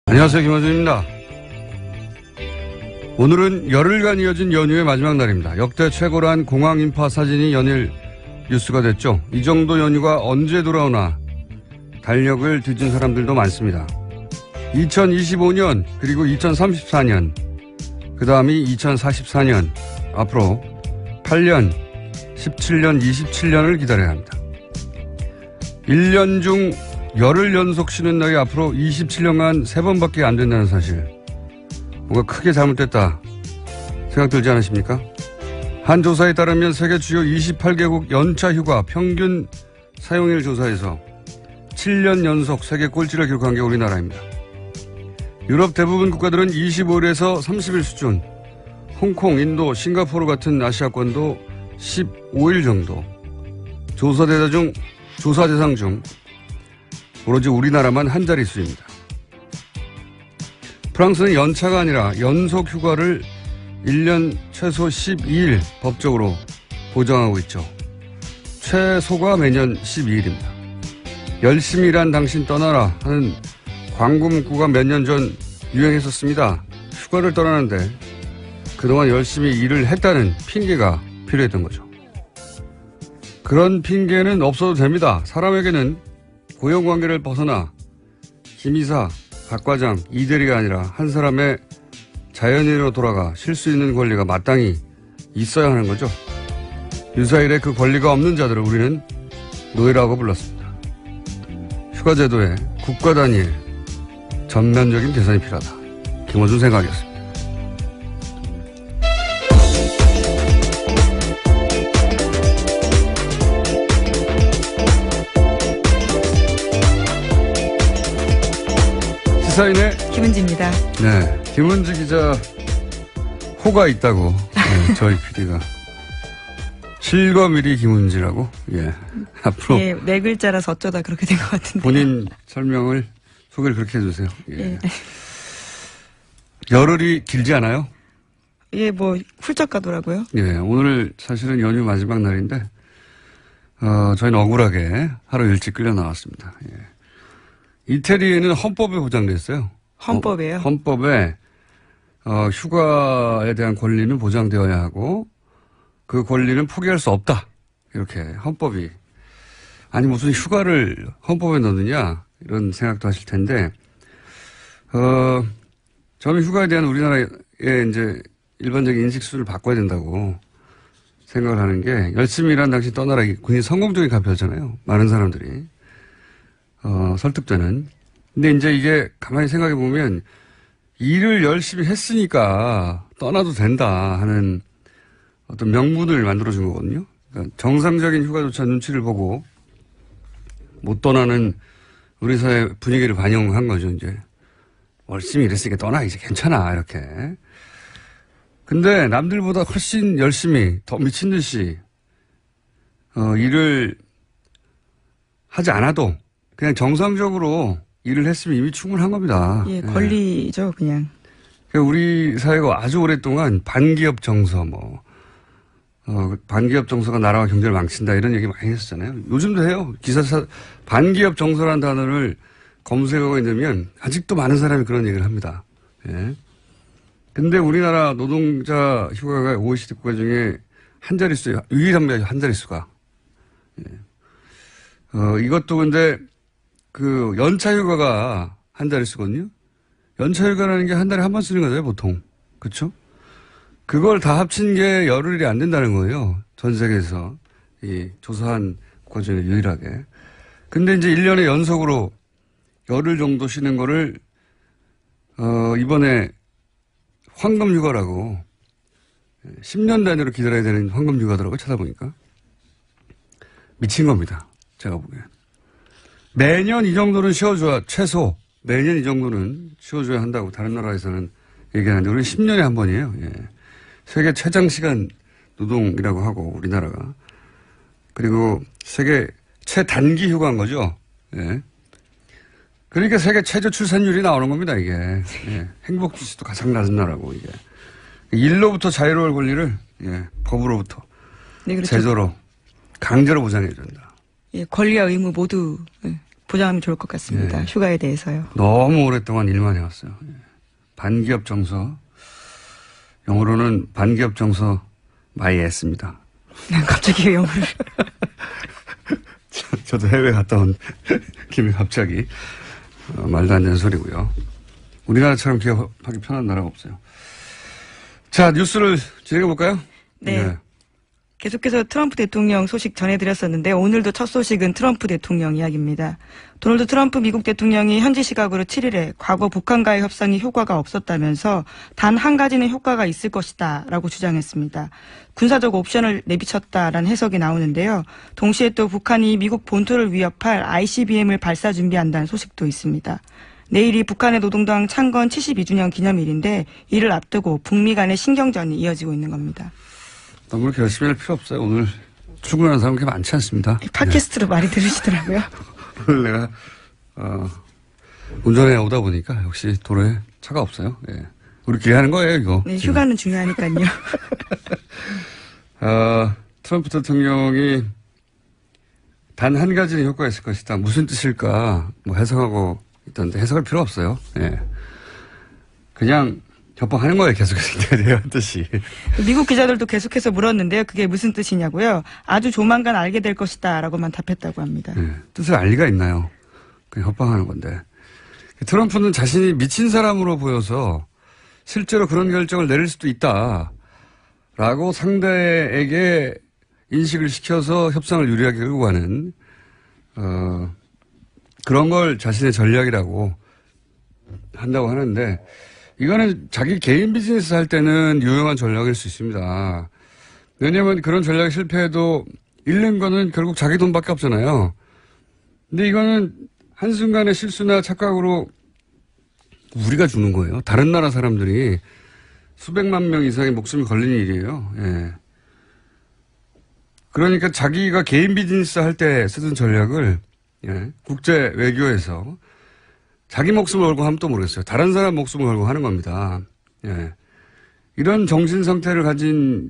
안녕하세요, 김원준입니다. 오늘은 열흘간 이어진 연휴의 마지막 날입니다. 역대 최고란 공항 인파 사진이 연일 뉴스가 됐죠. 이 정도 연휴가 언제 돌아오나 달력을 뒤진 사람들도 많습니다. 2025년 그리고 2034년 그 다음이 2044년 앞으로 8년, 17년, 27년을 기다려야 합니다. 1년 중 열흘 연속 쉬는 날이 앞으로 27년간 3번밖에 안 된다는 사실. 뭔가 크게 잘못됐다 생각 들지 않으십니까? 한 조사에 따르면 세계 주요 28개국 연차 휴가 평균 사용일 조사에서 7년 연속 세계 꼴찌를 기록한 게 우리나라입니다. 유럽 대부분 국가들은 25일에서 30일 수준, 홍콩, 인도, 싱가포르 같은 아시아권도 15일 정도. 조사 대상 중 오로지 우리나라만 한 자릿수입니다. 프랑스는 연차가 아니라 연속 휴가를 1년 최소 12일 법적으로 보장하고 있죠. 최소가 매년 12일입니다. 열심히 일한 당신 떠나라 하는 광고 문구가 몇 년 전 유행했었습니다. 휴가를 떠나는데 그동안 열심히 일을 했다는 핑계가 필요했던 거죠. 그런 핑계는 없어도 됩니다. 사람에게는 고용관계를 벗어나 김이사, 박과장, 이대리가 아니라 한 사람의 자연인으로 돌아가 쉴 수 있는 권리가 마땅히 있어야 하는 거죠. 유사일에 그 권리가 없는 자들을 우리는 노예라고 불렀습니다. 휴가제도에 국가 단위의 전면적인 개선이 필요하다. 김원준 생각이었습니다. 시사인의 김은지입니다. 네, 김은지 기자 호가 있다고 저희 PD가 실검일이 김은지라고 앞으로 네 글자라서 어쩌다 그렇게 된 것 같은데 본인 설명을 소개를 그렇게 해주세요. 네. 열흘이 길지 않아요? 뭐 훌쩍 가더라고요. 오늘 사실은 연휴 마지막 날인데 저희는 억울하게 하루 일찍 끌려 나왔습니다. 이태리에는 헌법에 보장돼 있어요. 헌법에요? 헌법에 휴가에 대한 권리는 보장되어야 하고 그 권리는 포기할 수 없다. 이렇게 헌법이. 아니 무슨 휴가를 헌법에 넣느냐 이런 생각도 하실 텐데 저는 휴가에 대한 우리나라의 이제 일반적인 인식수를 바꿔야 된다고 생각을 하는 게 열심히 일한 당신 떠나라 굉장히 성공적인 카페였잖아요. 많은 사람들이. 설득되는. 근데 이제 이게 가만히 생각해 보면 일을 열심히 했으니까 떠나도 된다 하는 어떤 명분을 만들어준 거거든요. 그러니까 정상적인 휴가조차 눈치를 보고 못 떠나는 우리 사회 분위기를 반영한 거죠, 이제. 열심히 일했으니까 떠나, 이제 괜찮아, 이렇게. 근데 남들보다 훨씬 열심히, 더 미친 듯이, 일을 하지 않아도 그냥 정상적으로 일을 했으면 이미 충분한 겁니다. 권리죠, 그냥. 우리 사회가 아주 오랫동안 반기업 정서, 반기업 정서가 나라와 경제를 망친다 이런 얘기 많이 했었잖아요. 요즘도 해요. 반기업 정서라는 단어를 검색하고 있으면 아직도 많은 사람이 그런 얘기를 합니다. 근데 우리나라 노동자 휴가가 OECD 국가 중에 한 자릿수예요. 유일합니다. 한 자릿수가. 이것도 근데 그 연차 휴가가 한 자릿수거든요. 연차 휴가라는 게 한 달에 한 번 쓰는 거잖아요, 보통. 그렇죠? 그걸 다 합친 게 열흘이 안 된다는 거예요. 전 세계에서 이 조사한 국가 중에 유일하게. 근데 이제 1년에 연속으로 열흘 정도 쉬는 거를 이번에 황금 휴가라고 10년 단위로 기다려야 되는 황금 휴가더라고요. 찾아보니까. 미친 겁니다. 제가 보기엔. 매년 이 정도는 쉬어줘야, 최소 매년 이 정도는 쉬어줘야 한다고 다른 나라에서는 얘기하는데 우리는 10년에 한 번이에요. 세계 최장시간 노동이라고 하고 우리나라가. 그리고 세계 최단기 휴가인 거죠. 그러니까 세계 최저 출산율이 나오는 겁니다, 이게. 행복 지수도 가장 낮은 나라고, 이게. 일로부터 자유로울 권리를, 법으로부터. 네, 그렇죠. 제도로, 강제로 보장해 준다. 권리와 의무 모두 보장하면 좋을 것 같습니다. 예. 휴가에 대해서요. 너무 오랫동안 일만 해왔어요. 예. 반기업 정서. 영어로는 반기업 정서 많이 애씁니다. 난 갑자기 영어를. 저도 해외 갔다 온 김에 갑자기 말도 안 되는 소리고요. 우리나라처럼 기업하기 편한 나라가 없어요. 자, 뉴스를 진행해볼까요? 네. 계속해서 트럼프 대통령 소식 전해드렸었는데 오늘도 첫 소식은 트럼프 대통령 이야기입니다. 도널드 트럼프 미국 대통령이 현지 시각으로 7일에 과거 북한과의 협상이 효과가 없었다면서 단 한 가지는 효과가 있을 것이다 라고 주장했습니다. 군사적 옵션을 내비쳤다라는 해석이 나오는데요. 동시에 또 북한이 미국 본토를 위협할 ICBM을 발사 준비한다는 소식도 있습니다. 내일이 북한의 노동당 창건 72주년 기념일인데 이를 앞두고 북미 간의 신경전이 이어지고 있는 겁니다. 너무 그렇게 열심히 할 필요 없어요. 오늘 출근하는 사람 그렇게 많지 않습니다. 팟캐스트로 많이 들으시더라고요. 오늘 내가 운전해 오다 보니까 역시 도로에 차가 없어요. 예. 우리끼리 하는 거예요, 이거. 네, 휴가는 중요하니까요. 트럼프 대통령이 단 한 가지는 효과가 있을 것이다. 무슨 뜻일까 뭐 해석하고 있던데 해석할 필요 없어요. 예. 그냥 협박하는 거예요. 계속해서 내가 뜻이. 미국 기자들도 계속해서 물었는데요. 그게 무슨 뜻이냐고요. 아주 조만간 알게 될 것이다 라고만 답했다고 합니다. 예. 뜻을 알 리가 있나요. 그냥 협박하는 건데. 트럼프는 자신이 미친 사람으로 보여서 실제로 그런 결정을 내릴 수도 있다. 라고 상대에게 인식을 시켜서 협상을 유리하게 끌고 가는 그런 걸 자신의 전략이라고 한다고 하는데 이거는 자기 개인 비즈니스 할 때는 유용한 전략일 수 있습니다. 왜냐하면 그런 전략이 실패해도 잃는 거는 결국 자기 돈밖에 없잖아요. 근데 이거는 한순간의 실수나 착각으로 우리가 주는 거예요. 다른 나라 사람들이 수백만 명 이상의 목숨이 걸리는 일이에요. 예. 그러니까 자기가 개인 비즈니스 할 때 쓰던 전략을 예. 국제 외교에서 자기 목숨을 걸고 하면 또 모르겠어요. 다른 사람 목숨을 걸고 하는 겁니다. 예. 이런 정신 상태를 가진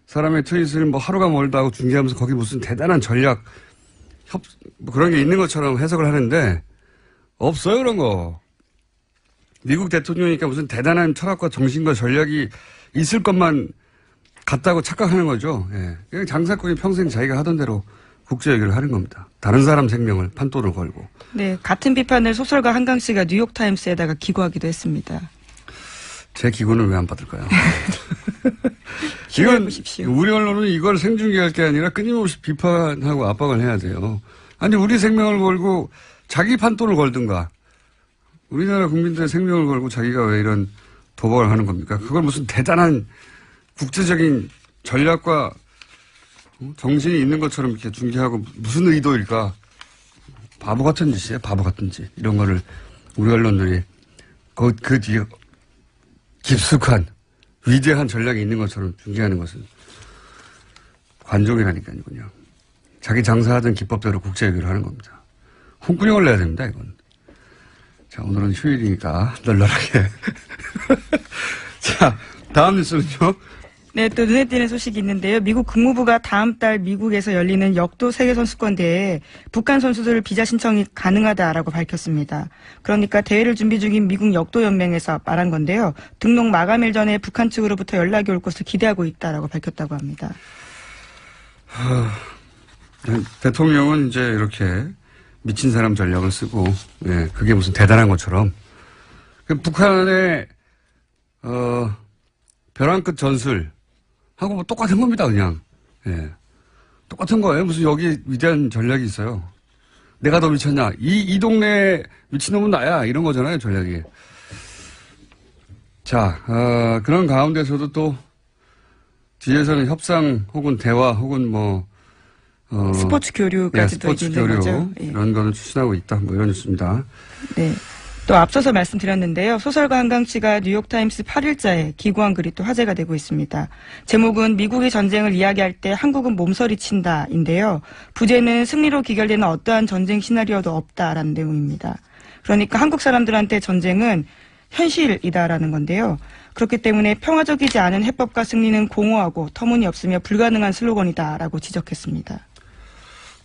사람의 트윗을 뭐 하루가 멀다 하고 중계하면서 거기 무슨 대단한 전략, 뭐 그런 게 있는 것처럼 해석을 하는데 없어요, 그런 거. 미국 대통령이니까 무슨 대단한 철학과 정신과 전략이 있을 것만 같다고 착각하는 거죠. 예. 그냥 장사꾼이 평생 자기가 하던 대로 국제 얘기를 하는 겁니다. 다른 사람 생명을 판도를 걸고. 네, 같은 비판을 소설가 한강 씨가 뉴욕타임스에다가 기고하기도 했습니다. 제 기고는 왜 안 받을까요? 이건 보십시오. 우리 언론은 이걸 생중계할 게 아니라 끊임없이 비판하고 압박을 해야 돼요. 아니 우리 생명을 걸고 자기 판도를 걸든가. 우리나라 국민들의 생명을 걸고 자기가 왜 이런 도박을 하는 겁니까? 그걸 무슨 대단한 국제적인 전략과 정신이 있는 것처럼 이렇게 중계하고 무슨 의도일까? 바보 같은 짓이에요. 바보 같은 짓. 이런 거를 우리 언론들이 그 뒤에 깊숙한 위대한 전략이 있는 것처럼 중계하는 것은 관종이라니까요. 그냥. 자기 장사하던 기법대로 국제 얘기를 하는 겁니다. 홍군형을 내야 됩니다. 이건. 자, 오늘은 휴일이니까 널널하게. 자, 다음 뉴스는요. 네, 또 눈에 띄는 소식이 있는데요. 미국 국무부가 다음 달 미국에서 열리는 역도 세계선수권대회에 북한 선수들 비자 신청이 가능하다라고 밝혔습니다. 그러니까 대회를 준비 중인 미국 역도연맹에서 말한 건데요. 등록 마감일 전에 북한 측으로부터 연락이 올 것을 기대하고 있다라고 밝혔다고 합니다. 대통령은 이제 이렇게 미친 사람 전략을 쓰고, 예, 그게 무슨 대단한 것처럼. 북한의, 벼랑 끝 전술, 하고 뭐 똑같은 겁니다, 그냥. 예. 똑같은 거예요. 무슨 여기 위대한 전략이 있어요. 내가 더 미쳤냐. 이 동네 미친놈은 나야. 이런 거잖아요, 전략이. 자, 그런 가운데서도 또, 뒤에서는 협상 혹은 대화 혹은 뭐, 스포츠 교류까지도 스포츠 있는 교류 거죠. 예. 이런 거는 추진하고 있다. 뭐 이런 뉴스입니다. 네. 또 앞서서 말씀드렸는데요. 소설가 한강 씨가 뉴욕타임스 8일자에 기고한 글이 또 화제가 되고 있습니다. 제목은 미국이 전쟁을 이야기할 때 한국은 몸서리 친다인데요. 부제는 승리로 기결되는 어떠한 전쟁 시나리오도 없다라는 내용입니다. 그러니까 한국 사람들한테 전쟁은 현실이다라는 건데요. 그렇기 때문에 평화적이지 않은 해법과 승리는 공허하고 터무니없으며 불가능한 슬로건이다라고 지적했습니다.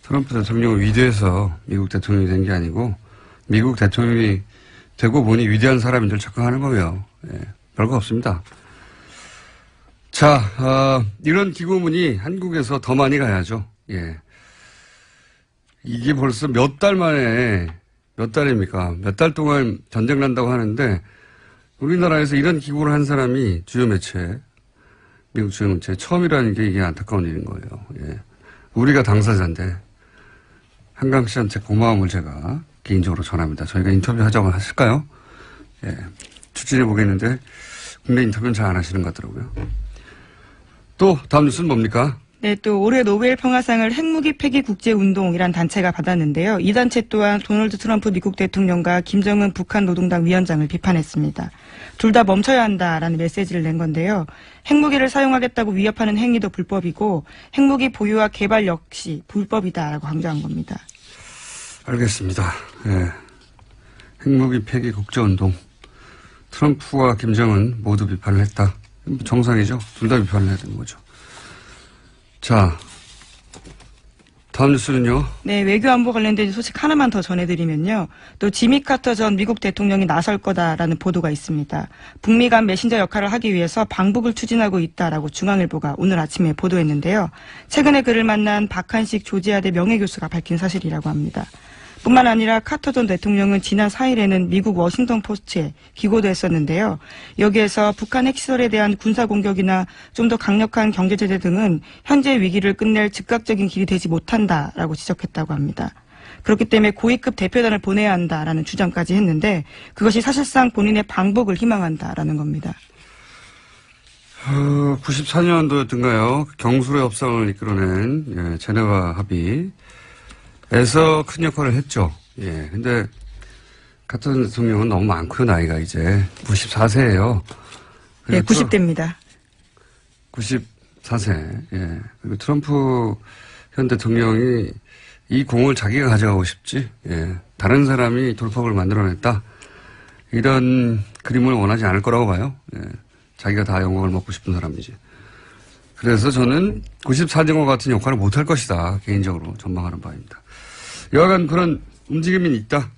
트럼프 대통령은 위대해서 미국 대통령이 된 게 아니고 미국 대통령이 되고 보니 위대한 사람인 줄 착각하는 거예요. 예, 별거 없습니다. 자, 이런 기고문이 한국에서 더 많이 가야죠. 예. 이게 벌써 몇 달 만에, 몇 달입니까? 몇 달 동안 전쟁 난다고 하는데 우리나라에서 이런 기고를 한 사람이 주요 매체, 미국 주요 매체 처음이라는 게 이게 안타까운 일인 거예요. 예. 우리가 당사자인데 한강 씨한테 고마움을 제가 개인적으로 전합니다. 저희가 인터뷰 하자고 하실까요? 예. 추진해 보겠는데 국내 인터뷰는 잘 안 하시는 것 같더라고요. 또 다음 뉴스는 뭡니까? 네, 또 올해 노벨 평화상을 핵무기 폐기 국제운동이란 단체가 받았는데요. 이 단체 또한 도널드 트럼프 미국 대통령과 김정은 북한 노동당 위원장을 비판했습니다. 둘 다 멈춰야 한다라는 메시지를 낸 건데요. 핵무기를 사용하겠다고 위협하는 행위도 불법이고 핵무기 보유와 개발 역시 불법이다라고 강조한 겁니다. 알겠습니다. 예. 핵무기 폐기 국제운동. 트럼프와 김정은 모두 비판을 했다. 정상이죠. 둘 다 비판을 해야 되는 거죠. 자, 다음 뉴스는요. 네, 외교안보 관련된 소식 하나만 더 전해드리면요. 또 지미 카터 전 미국 대통령이 나설 거다라는 보도가 있습니다. 북미 간 메신저 역할을 하기 위해서 방북을 추진하고 있다라고 중앙일보가 오늘 아침에 보도했는데요. 최근에 그를 만난 박한식 조지아대 명예교수가 밝힌 사실이라고 합니다. 뿐만 아니라 카터 전 대통령은 지난 4일에는 미국 워싱턴 포스트에 기고도 했었는데요. 여기에서 북한 핵시설에 대한 군사 공격이나 좀 더 강력한 경제 제재 등은 현재 위기를 끝낼 즉각적인 길이 되지 못한다라고 지적했다고 합니다. 그렇기 때문에 고위급 대표단을 보내야 한다라는 주장까지 했는데 그것이 사실상 본인의 방북을 희망한다라는 겁니다. 94년도였던가요? 경술의 협상을 이끌어낸 제네바 합의. 에서 큰 역할을 했죠. 예. 근데, 카터 대통령은 너무 많고요, 나이가 이제. 94세예요. 네, 90대입니다. 94세. 예. 그리고 트럼프 현 대통령이 이 공을 자기가 가져가고 싶지, 예. 다른 사람이 돌파구를 만들어냈다. 이런 그림을 원하지 않을 거라고 봐요. 예. 자기가 다 영광을 먹고 싶은 사람이지. 그래서 저는 94년과 같은 역할을 못할 것이다. 개인적으로 전망하는 바입니다. 여하간 그런 움직임이 있다.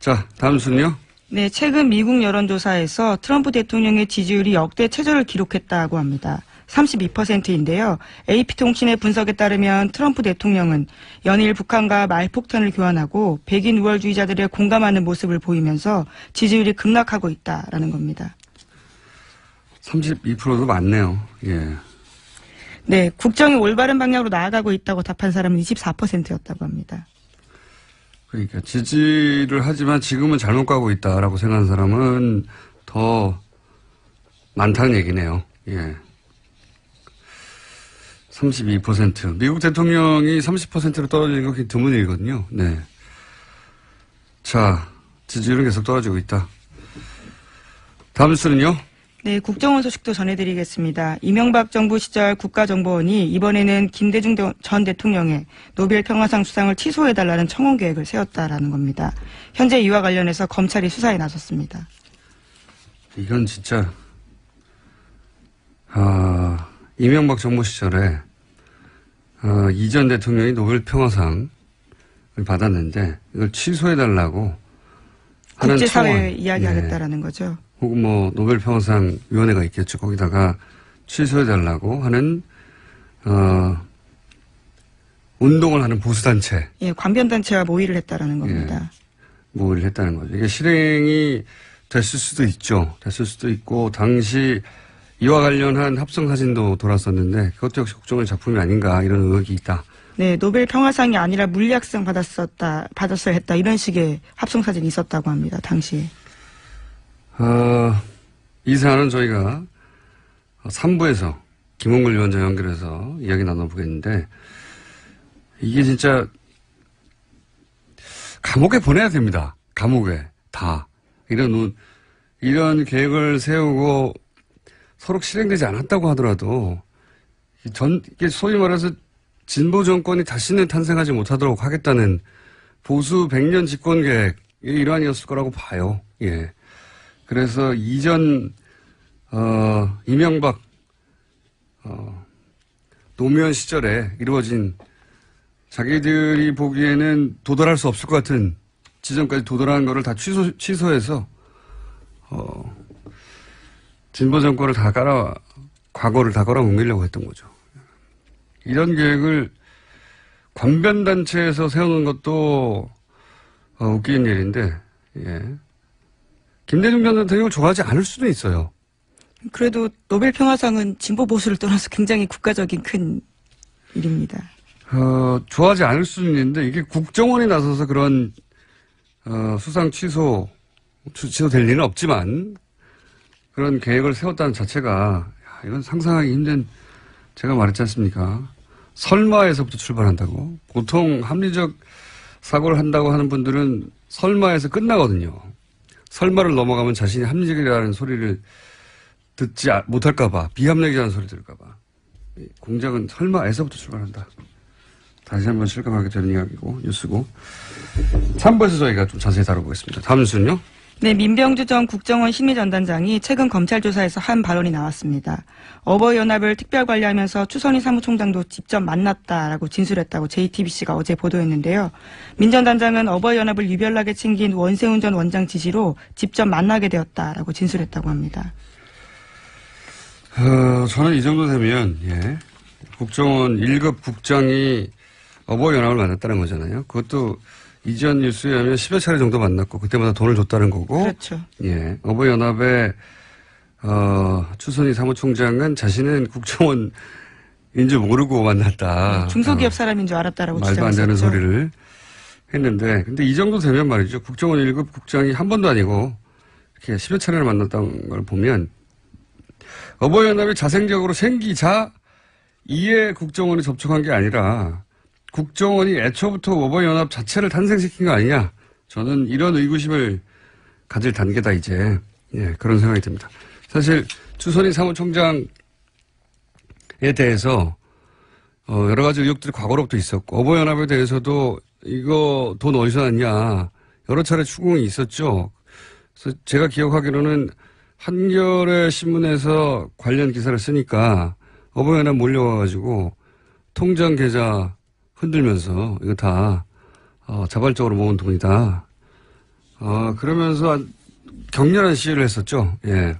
자, 다음 순요. 네, 최근 미국 여론조사에서 트럼프 대통령의 지지율이 역대 최저를 기록했다고 합니다. 32%인데요. AP통신의 분석에 따르면 트럼프 대통령은 연일 북한과 말폭탄을 교환하고 백인 우월주의자들의 공감하는 모습을 보이면서 지지율이 급락하고 있다라는 겁니다. 32%도 많네요. 예. 네, 국정이 올바른 방향으로 나아가고 있다고 답한 사람은 24%였다고 합니다. 그러니까 지지를 하지만 지금은 잘못 가고 있다라고 생각하는 사람은 더 많다는 얘기네요. 예. 32%. 미국 대통령이 30%로 떨어지는 건 드문 일이거든요. 네. 자, 지지율은 계속 떨어지고 있다. 다음 뉴스는요? 네, 국정원 소식도 전해드리겠습니다. 이명박 정부 시절 국가정보원이 이번에는 김대중 전 대통령의 노벨 평화상 수상을 취소해달라는 청원 계획을 세웠다라는 겁니다. 현재 이와 관련해서 검찰이 수사에 나섰습니다. 이건 진짜 이명박 정부 시절에 이 전 대통령이 노벨 평화상을 받았는데 이걸 취소해달라고 하는 국제사회에 청원. 이야기하겠다라는 거죠. 혹은 뭐 노벨 평화상 위원회가 있겠죠. 거기다가 취소해달라고 하는 운동을 하는 보수단체. 예, 관변단체와 모의를 했다라는 겁니다. 예, 모의를 했다는 거죠. 이게 실행이 됐을 수도 있죠. 됐을 수도 있고 당시 이와 관련한 합성 사진도 돌았었는데 그것도 역시 국정원의 작품이 아닌가 이런 의혹이 있다. 네, 노벨 평화상이 아니라 물리학상 받았어야 했다 이런 식의 합성 사진이 있었다고 합니다. 당시에. 이 사안은 저희가 3부에서 김홍걸 위원장 연결해서 이야기 나눠보겠는데 이게 진짜 감옥에 보내야 됩니다. 감옥에 다 이런 계획을 세우고 서로 실행되지 않았다고 하더라도 이게 소위 말해서 진보 정권이 다시는 탄생하지 못하도록 하겠다는 보수 100년 집권 계획의 일환이었을 거라고 봐요. 예. 그래서 이전 이명박 노무현 시절에 이루어진 자기들이 보기에는 도달할 수 없을 것 같은 지점까지 도달한 거를 다 취소해서, 진보 정권을 과거를 다 깔아뭉개려고 했던 거죠. 이런 계획을 관변단체에서 세우는 것도, 웃기는 일인데, 예. 김대중 전 대통령을 좋아하지 않을 수도 있어요. 그래도 노벨 평화상은 진보 보수를 떠나서 굉장히 국가적인 큰 일입니다. 좋아하지 않을 수는 있는데 이게 국정원이 나서서 그런 수상 취소될 리는 없지만 그런 계획을 세웠다는 자체가 이건 상상하기 힘든, 제가 말했지 않습니까? 설마에서부터 출발한다고. 보통 합리적 사고를 한다고 하는 분들은 설마에서 끝나거든요. 설마를 넘어가면 자신이 합리적이라는 소리를 듣지 못할까 봐, 비합리적이라는 소리 들을까 봐. 공작은 설마에서부터 출발한다. 다시 한번 실감하게 되는 이야기고, 뉴스고. 3부에서 저희가 좀 자세히 다뤄보겠습니다. 다음 뉴스는요? 네, 민병주 전 국정원 심의전단장이 최근 검찰 조사에서 한 발언이 나왔습니다. 어버이연합을 특별관리하면서 추선희 사무총장도 직접 만났다라고 진술했다고 JTBC가 어제 보도했는데요. 민 전 단장은 어버이연합을 유별나게 챙긴 원세훈 전 원장 지시로 직접 만나게 되었다라고 진술했다고 합니다. 저는 이 정도 되면, 예, 국정원 1급 국장이 어버이연합을 만났다는 거잖아요. 그것도 이전 뉴스에 하면 10여 차례 정도 만났고, 그때마다 돈을 줬다는 거고. 그렇죠. 예, 어버이연합의, 추선희 사무총장은 자신은 국정원인 줄 모르고 만났다. 중소기업 사람인 줄 알았다라고 말도 안 주장했었죠. 되는 소리를 했는데, 근데 이 정도 되면 말이죠. 국정원 1급 국장이 한 번도 아니고, 이렇게 10여 차례를 만났다는 걸 보면, 어버이연합이 자생적으로 생기자 이에 국정원이 접촉한 게 아니라 국정원이 애초부터 어버이연합 자체를 탄생시킨 거 아니냐. 저는 이런 의구심을 가질 단계다 이제. 예, 그런 생각이 듭니다. 사실 추선희 사무총장에 대해서 여러 가지 의혹들이 과거로부터 있었고 어버이연합에 대해서도 이거 돈 어디서 났냐 여러 차례 추궁이 있었죠. 그래서 제가 기억하기로는 한겨레 신문에서 관련 기사를 쓰니까 어버이연합 몰려와가지고 통장 계좌 흔들면서 이거 다 자발적으로 모은 돈이다. 그러면서 격렬한 시위를 했었죠. 예.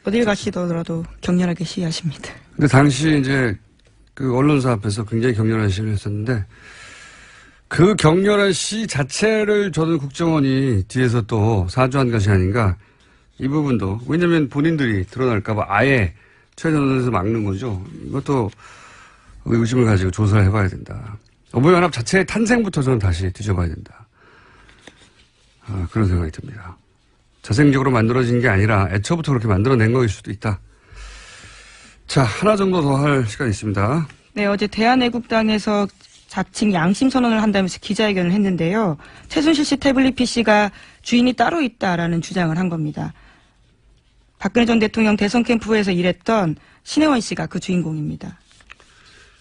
어딜 가시더라도 격렬하게 시위하십니다. 근데 당시 이제 그 언론사 앞에서 굉장히 격렬한 시위를 했었는데 그 격렬한 시 자체를 저는 국정원이 뒤에서 또 사주한 것이 아닌가. 이 부분도 왜냐하면 본인들이 드러날까봐 아예 최전선에서 막는 거죠. 이것도 의구심을 가지고 조사를 해봐야 된다. 어버이연합 자체의 탄생부터 저는 다시 뒤져봐야 된다. 그런 생각이 듭니다. 자생적으로 만들어진 게 아니라 애초부터 그렇게 만들어낸 거일 수도 있다. 자, 하나 정도 더 할 시간이 있습니다. 네, 어제 대한애국당에서 자칭 양심선언을 한다면서 기자회견을 했는데요. 최순실 씨 태블릿 PC가 주인이 따로 있다라는 주장을 한 겁니다. 박근혜 전 대통령 대선 캠프에서 일했던 신혜원 씨가 그 주인공입니다.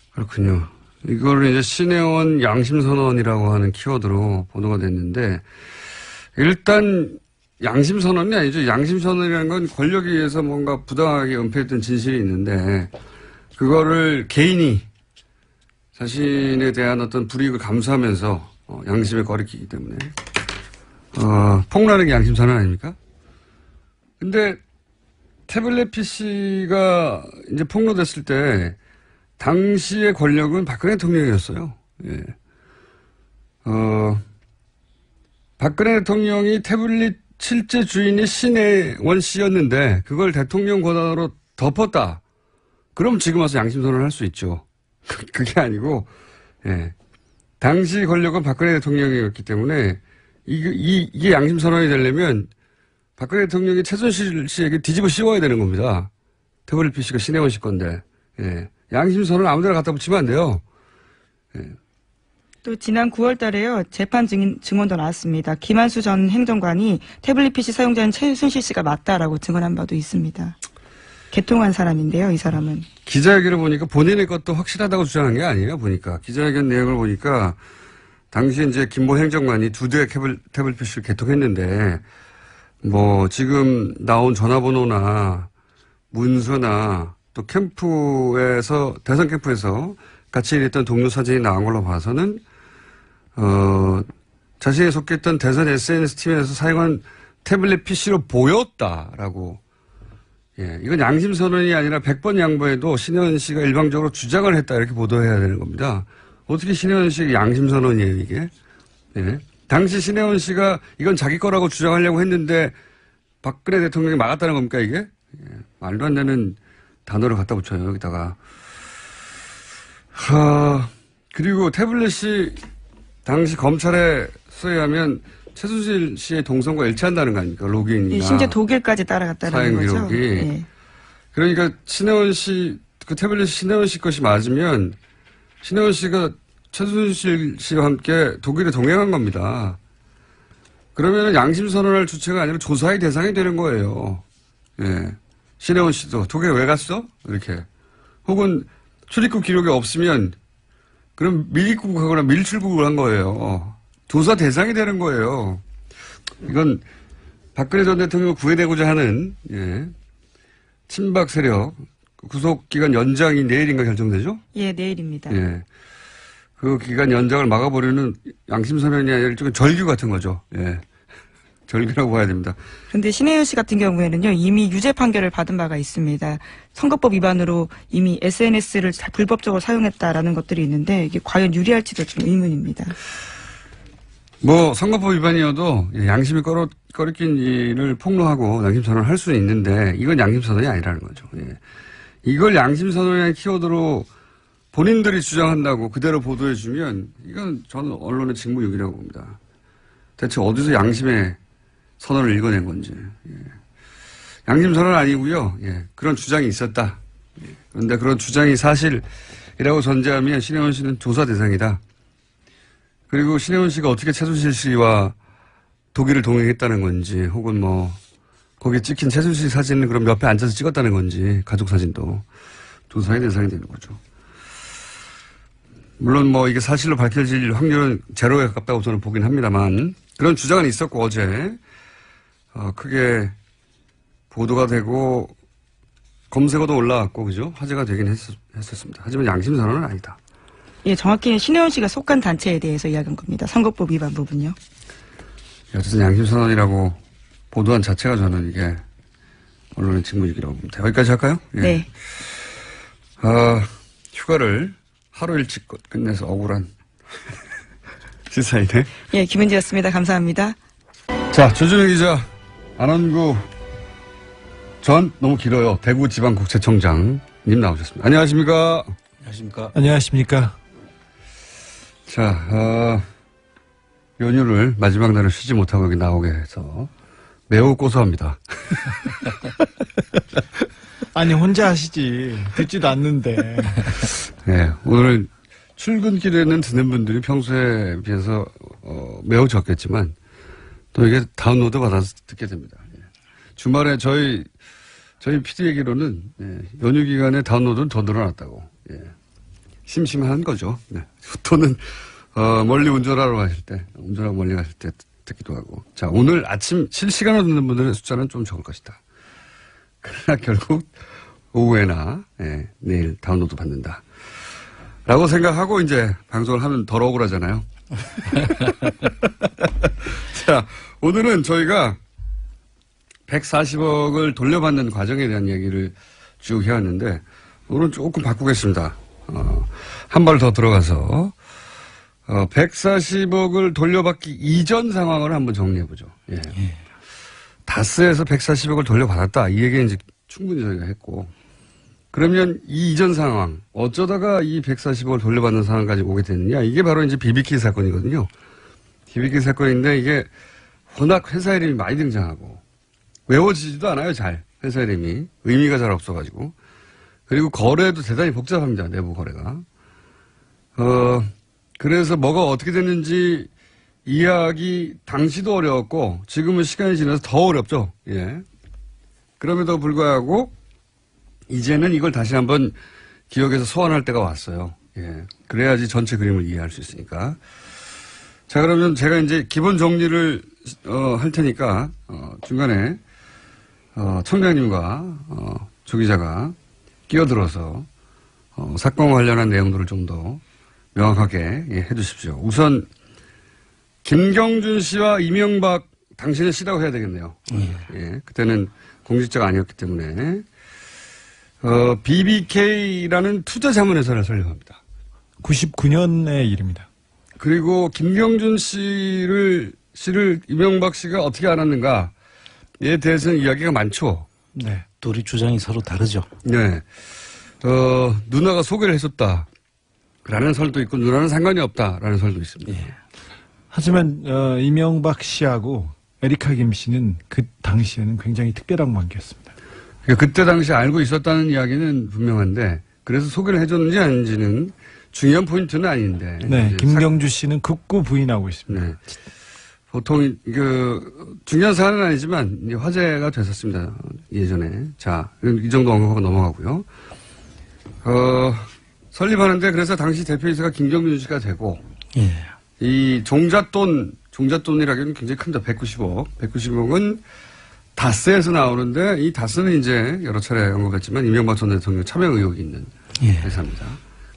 그렇군요. 이거를 이제 신혜원 양심선언이라고 하는 키워드로 보도가 됐는데 일단 양심선언이 아니죠. 양심선언이라는 건 권력에 의해서 뭔가 부당하게 은폐했던 진실이 있는데 그거를 개인이 자신에 대한 어떤 불이익을 감수하면서 양심에 거리끼기 때문에 폭로하는 게 양심선언 아닙니까? 근데 태블릿 PC가 이제 폭로됐을 때 당시의 권력은 박근혜 대통령이었어요. 예. 박근혜 대통령이 태블릿 실제 주인이 신혜원 씨였는데 그걸 대통령 권한으로 덮었다. 그럼 지금 와서 양심선언을 할 수 있죠. 그게 아니고, 예. 당시 권력은 박근혜 대통령이었기 때문에 이게 양심선언이 되려면 박근혜 대통령이 최순실 씨에게 뒤집어 씌워야 되는 겁니다. 태블릿 PC가 신혜원 씨 건데, 예. 양심선언을 아무데나 갖다 붙이면 안 돼요. 예. 또 지난 9월 달에요. 재판 증언도 나왔습니다. 김한수 전 행정관이 태블릿 PC 사용자는 최순실 씨가 맞다라고 증언한 바도 있습니다. 개통한 사람인데요. 이 사람은. 기자회견을 보니까 본인의 것도 확실하다고 주장한 게 아니에요. 보니까. 기자회견 내용을 보니까 당시 이제 김모 행정관이 2대의 태블릿 PC를 개통했는데 뭐 지금 나온 전화번호나 문서나 또 캠프에서 대선 캠프에서 같이 일했던 동료 사진이 나온 걸로 봐서는, 자신이 속했던 대선 SNS 팀에서 사용한 태블릿 PC로 보였다라고. 예, 이건 양심 선언이 아니라 100번 양보해도 신혜원 씨가 일방적으로 주장을 했다 이렇게 보도해야 되는 겁니다. 어떻게 신혜원 씨의 양심 선언이에요, 이게? 예. 당시 신혜원 씨가 이건 자기 거라고 주장하려고 했는데 박근혜 대통령이 막았다는 겁니까, 이게? 예, 말도 안 되는 단어를 갖다 붙여요, 여기다가. 그리고 태블릿이 당시 검찰에 수여하면 최순실 씨의 동선과 일치한다는 거 아닙니까? 로그인이나. 예, 심지어 독일까지 따라갔다는 거죠. 사용 기록이. 예. 그러니까 신혜원 씨, 그 태블릿이 신혜원 씨 것이 맞으면 신혜원 씨가 최순실 씨와 함께 독일에 동행한 겁니다. 그러면 양심 선언할 주체가 아니라 조사의 대상이 되는 거예요. 예. 신혜원 씨도 독일에 왜 갔어? 이렇게. 혹은 출입국 기록이 없으면 그럼 밀입국하거나 밀출국을 한 거예요. 조사 대상이 되는 거예요. 이건 박근혜 전 대통령을 구해내고자 하는, 예, 친박 세력 구속기간 연장이 내일인가 결정되죠? 예, 내일입니다. 예. 그 기간 연장을 막아버리는 양심선언이 아니라 일종의 절규 같은 거죠. 예. 절규라고 봐야 됩니다. 그런데 신혜연 씨 같은 경우에는요, 이미 유죄 판결을 받은 바가 있습니다. 선거법 위반으로 이미 SNS를 불법적으로 사용했다라는 것들이 있는데 이게 과연 유리할지도 좀 의문입니다. 뭐 선거법 위반이어도 양심이 꺼리낀 일을 폭로하고 양심선언을 할 수는 있는데 이건 양심선언이 아니라는 거죠. 예. 이걸 양심선언이라는 키워드로 본인들이 주장한다고 그대로 보도해주면 이건 저는 언론의 직무유기라고 봅니다. 대체 어디서 양심의 선언을 읽어낸 건지. 예. 양심선언은 아니고요. 예. 그런 주장이 있었다. 예. 그런데 그런 주장이 사실이라고 전제하면 신혜원 씨는 조사 대상이다. 그리고 신혜원 씨가 어떻게 최순실 씨와 독일을 동행했다는 건지 혹은 뭐 거기에 찍힌 최순실 사진을 그럼 옆에 앉아서 찍었다는 건지 가족 사진도 조사의 대상이 되는 거죠. 물론 뭐 이게 사실로 밝혀질 확률은 제로에 가깝다고 저는 보긴 합니다만 그런 주장은 있었고 어제 크게 보도가 되고 검색어도 올라왔고 그죠? 화제가 되긴 했었습니다. 하지만 양심선언은 아니다. 예, 정확히는 신혜원 씨가 속한 단체에 대해서 이야기한 겁니다. 선거법 위반 부분요. 어쨌든 양심선언이라고 보도한 자체가 저는 이게 언론의 직무유기라고 봅니다. 여기까지 할까요? 예. 네. 휴가를 하루 일찍 끝내서 억울한 시사이네. 예, 김은지였습니다. 감사합니다. 자, 조준영 기자, 안원구 전 너무 길어요. 대구지방국세청장님 나오셨습니다. 안녕하십니까? 안녕하십니까? 안녕하십니까? 자, 연휴를 마지막 날을 쉬지 못하고 여기 나오게 해서 매우 고소합니다. 아니 혼자 하시지 듣지도 않는데. 네, 오늘 출근길에는 듣는 분들이 평소에 비해서 매우 적겠지만 또 이게 다운로드 받아서 듣게 됩니다. 예. 주말에 저희 PD 얘기로는 연휴 기간에 다운로드는 더 늘어났다고. 예. 심심한 거죠. 네. 또는 멀리 운전하러 가실 때, 운전하고 멀리 가실 때 듣기도 하고. 자, 오늘 아침 실시간으로 듣는 분들의 숫자는 좀 적을 것이다. 그러나 결국 오후에나 내일 다운로드 받는다. 라고 생각하고 이제 방송을 하면 덜 억울하잖아요. 자, 오늘은 저희가 140억을 돌려받는 과정에 대한 얘기를 쭉 해왔는데 오늘은 조금 바꾸겠습니다. 한 발 더 들어가서 140억을 돌려받기 이전 상황을 한번 정리해보죠. 예. 다스에서 140억을 돌려받았다. 이 얘기는 이제 충분히 저희가 했고 그러면 이 이전 상황 어쩌다가 이 140억을 돌려받는 상황까지 오게 됐느냐. 이게 바로 이제 BBK 사건이거든요. BBK 사건인데 이게 워낙 회사 이름이 많이 등장하고 외워지지도 않아요. 잘 회사 이름이 의미가 잘 없어가지고 그리고 거래도 대단히 복잡합니다. 내부 거래가. 그래서 뭐가 어떻게 됐는지 이해하기 당시도 어려웠고 지금은 시간이 지나서 더 어렵죠. 예. 그럼에도 불구하고 이제는 이걸 다시 한번 기억에서 소환할 때가 왔어요. 예. 그래야지 전체 그림을 이해할 수 있으니까. 자, 그러면 제가 이제 기본 정리를 할 테니까 중간에 청장님과 조 기자가 끼어들어서 사건 관련한 내용들을 좀 더 명확하게 해 주십시오. 우선 김경준 씨와 이명박 당신의 씨라고 해야 되겠네요. 예, 그때는 공직자가 아니었기 때문에 BBK라는 투자 자문회사를 설립합니다. 99년의 일입니다. 그리고 김경준 씨를 이명박 씨가 어떻게 알았는가에 대해서는 이야기가 많죠. 네. 둘이 주장이 서로 다르죠. 네. 누나가 소개를 해줬다라는 설도 있고 누나는 상관이 없다라는 설도 있습니다. 예. 하지만 이명박 씨하고 에리카 김 씨는 그 당시에는 굉장히 특별한 관계였습니다. 그러니까 그때 당시 알고 있었다는 이야기는 분명한데 그래서 소개를 해줬는지 아닌지는 중요한 포인트는 아닌데. 네, 김경주 씨는 극구 부인하고 있습니다. 네. 보통 중요한 사안은 아니지만 이제 화제가 됐었습니다. 예전에. 자, 이 정도 언급하고 넘어가고요. 설립하는데 그래서 당시 대표이사가 김경준 씨가 되고 예. 이 종잣돈이라기는 굉장히 큽니다. 190억. 190억은 다스에서 나오는데 이 다스는 이제 여러 차례 언급했지만 이명박 전 대통령 참여 의혹이 있는 예. 회사입니다.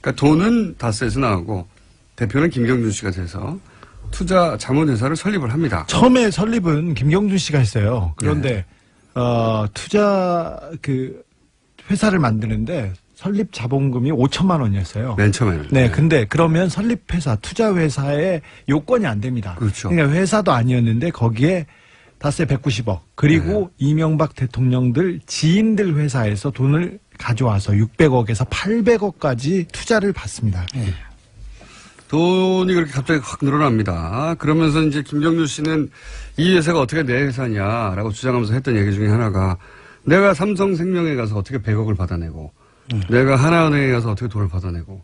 그러니까 돈은 다스에서 나오고 대표는 김경준 씨가 돼서 투자 자문회사를 설립을 합니다. 처음에 설립은 김경준 씨가 했어요. 그런데 투자 회사를 만드는데 설립 자본금이 5천만 원이었어요. 맨 처음에는. 네, 근데 그러면 설립 회사, 투자 회사의 요건이 안 됩니다. 그렇죠. 그러니까 회사도 아니었는데 거기에 다스에 190억 그리고 이명박 대통령들 지인들 회사에서 돈을 가져와서 600억에서 800억까지 투자를 받습니다. 돈이 그렇게 갑자기 확 늘어납니다. 그러면서 이제 김경준 씨는 이 회사가 어떻게 내 회사냐라고 주장하면서 했던 얘기 중에 하나가 내가 삼성생명에 가서 어떻게 100억을 받아내고 내가 하나은행에 가서 어떻게 돈을 받아내고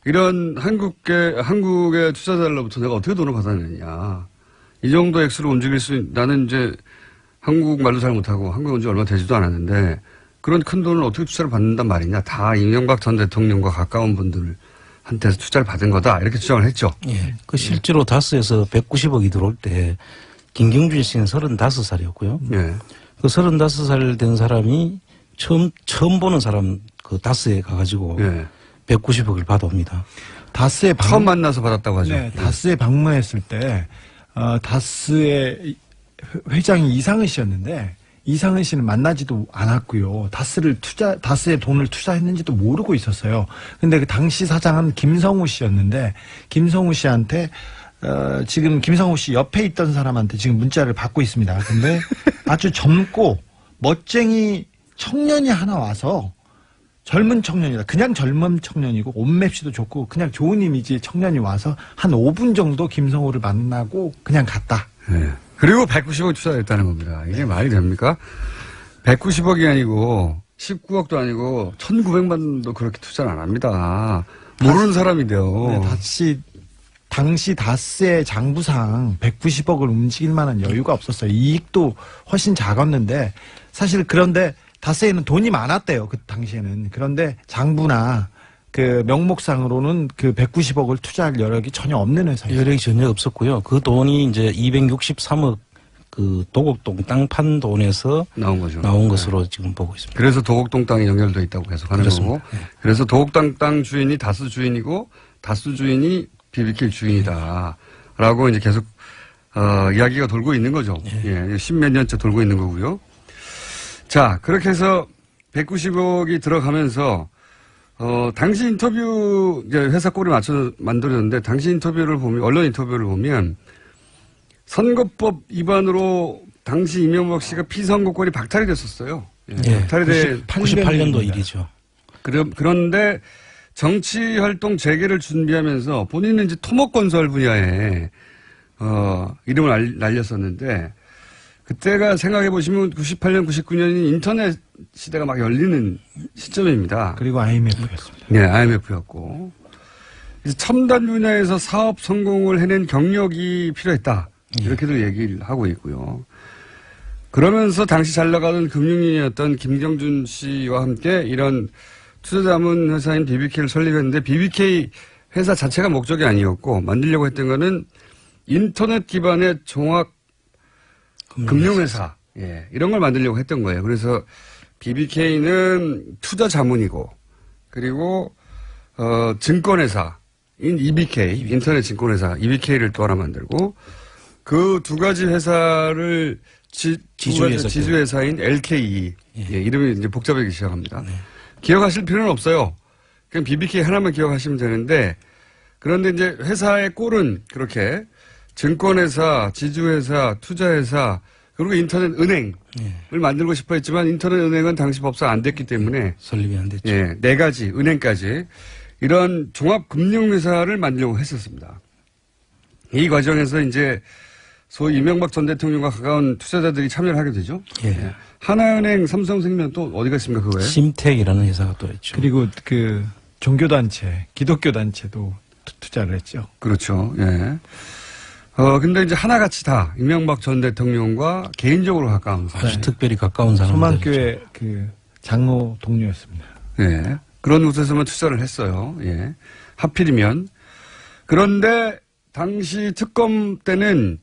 이런 한국의 투자자들로부터 내가 어떻게 돈을 받아내냐. 이 정도 액수를 움직일 나는 이제 한국말도 잘 못하고 한국에 온 지 얼마 되지도 않았는데 그런 큰 돈을 어떻게 투자를 받는단 말이냐. 다 이명박 전 대통령과 가까운 분들한테서 투자를 받은 거다. 이렇게 주장을 했죠. 예. 그 실제로 다스에서 190억이 들어올 때 김경준 씨는 35살이었고요. 예. 그 35살 된 사람이 처음 보는 사람 그 다스에 가가지고 예. 190억을 받아옵니다. 다스에 처음 만나서 받았다고 하죠. 네, 다스에 방문했을 때 다스의 회장이 이상은 씨였는데 이상은 씨는 만나지도 않았고요. 다스에 돈을 투자했는지도 모르고 있었어요. 근데 그 당시 사장은 김성우 씨였는데 김성우 씨한테 지금 김성우 씨 옆에 있던 사람한테 지금 문자를 받고 있습니다. 근데 아주 젊고 멋쟁이 청년이 하나 와서 젊은 청년이다. 그냥 젊은 청년이고 옷맵시도 좋고 그냥 좋은 이미지의 청년이 와서 한 5분 정도 김성우를 만나고 그냥 갔다. 네. 그리고 190억 투자했다는 겁니다. 이게 말이 됩니까? 190억이 아니고 19억도 아니고 1,900만 원도 그렇게 투자를 안 합니다. 모르는 사람인데요. 네, 당시 다스의 장부상 190억을 움직일 만한 여유가 없었어요. 이익도 훨씬 작았는데 사실 그런데 다스에는 돈이 많았대요. 그 당시에는. 그런데 장부나 그 명목상으로는 그 190억을 투자할 여력이 전혀 없는 회사예요. 여력이 전혀 없었고요. 그 돈이 이제 263억 그 도곡동 땅 판 돈에서 나온 거죠. 나온 것으로 지금 보고 있습니다. 그래서 도곡동 땅이 연결되어 있다고 계속 하는 그렇습니다. 거고. 그래서 도곡동 땅 주인이 다스 주인이고 다스 주인이 BBK 주인이다. 라고 이제 계속 이야기가 돌고 있는 거죠. 예, 십몇 년째 돌고 있는 거고요. 자, 그렇게 해서 190억이 들어가면서 당시 인터뷰 이제 회사 꼴에 맞춰서 만들었는데 당시 인터뷰를 보면 언론 인터뷰를 보면 선거법 위반으로 당시 이명박 씨가 피선거권이 박탈이 됐었어요. 예, 박탈이 돼 98년도 일이죠. 그런데 정치 활동 재개를 준비하면서 본인은 이제 토목건설 분야에 이름을 날렸었는데 그때가 생각해 보시면 98년, 99년이 인터넷 시대가 막 열리는 시점입니다. 그리고 IMF였습니다. 네, IMF였고. 그래서 첨단 분야에서 사업 성공을 해낸 경력이 필요했다. 이렇게들 얘기를 하고 있고요. 그러면서 당시 잘 나가던 금융인이었던 김경준 씨와 함께 이런 투자자문 회사인 BBK를 설립했는데 BBK 회사 자체가 목적이 아니었고 만들려고 했던 거는 인터넷 기반의 종합 금융회사. 예, 이런 걸 만들려고 했던 거예요. 그래서 BBK는 투자 자문이고, 그리고, 증권회사인 EBK, 인터넷 증권회사 EBK를 또 하나 만들고 그 두 가지 회사를 지주회사인 LKE. 예, 이름이 이제 복잡하기 시작합니다. 네. 기억하실 필요는 없어요. 그냥 BBK 하나만 기억하시면 되는데 그런데 이제 회사의 꼴은 그렇게 증권회사, 지주회사, 투자회사 그리고 인터넷 은행을 만들고 싶어 했지만 인터넷 은행은 당시 법상 안 됐기 때문에 설립이 안 됐죠. 예, 네 가지 은행까지 이런 종합금융회사를 만들려고 했었습니다. 이 과정에서 이제 소위 이명박 전 대통령과 가까운 투자자들이 참여를 하게 되죠. 예. 하나은행, 삼성생명 또 어디가 있습니까 그거에? 심택이라는 회사가 또 있죠. 그리고 그 종교단체, 기독교단체도 투자를 했죠. 그렇죠. 예. 근데 이제 하나같이 다 이명박 전 대통령과 개인적으로 가까운 사람. 아주 특별히 가까운 사람들. 소망교회 그 장로 동료였습니다. 예. 그런 곳에서만 투자를 했어요. 예. 하필이면. 그런데 당시 특검 때는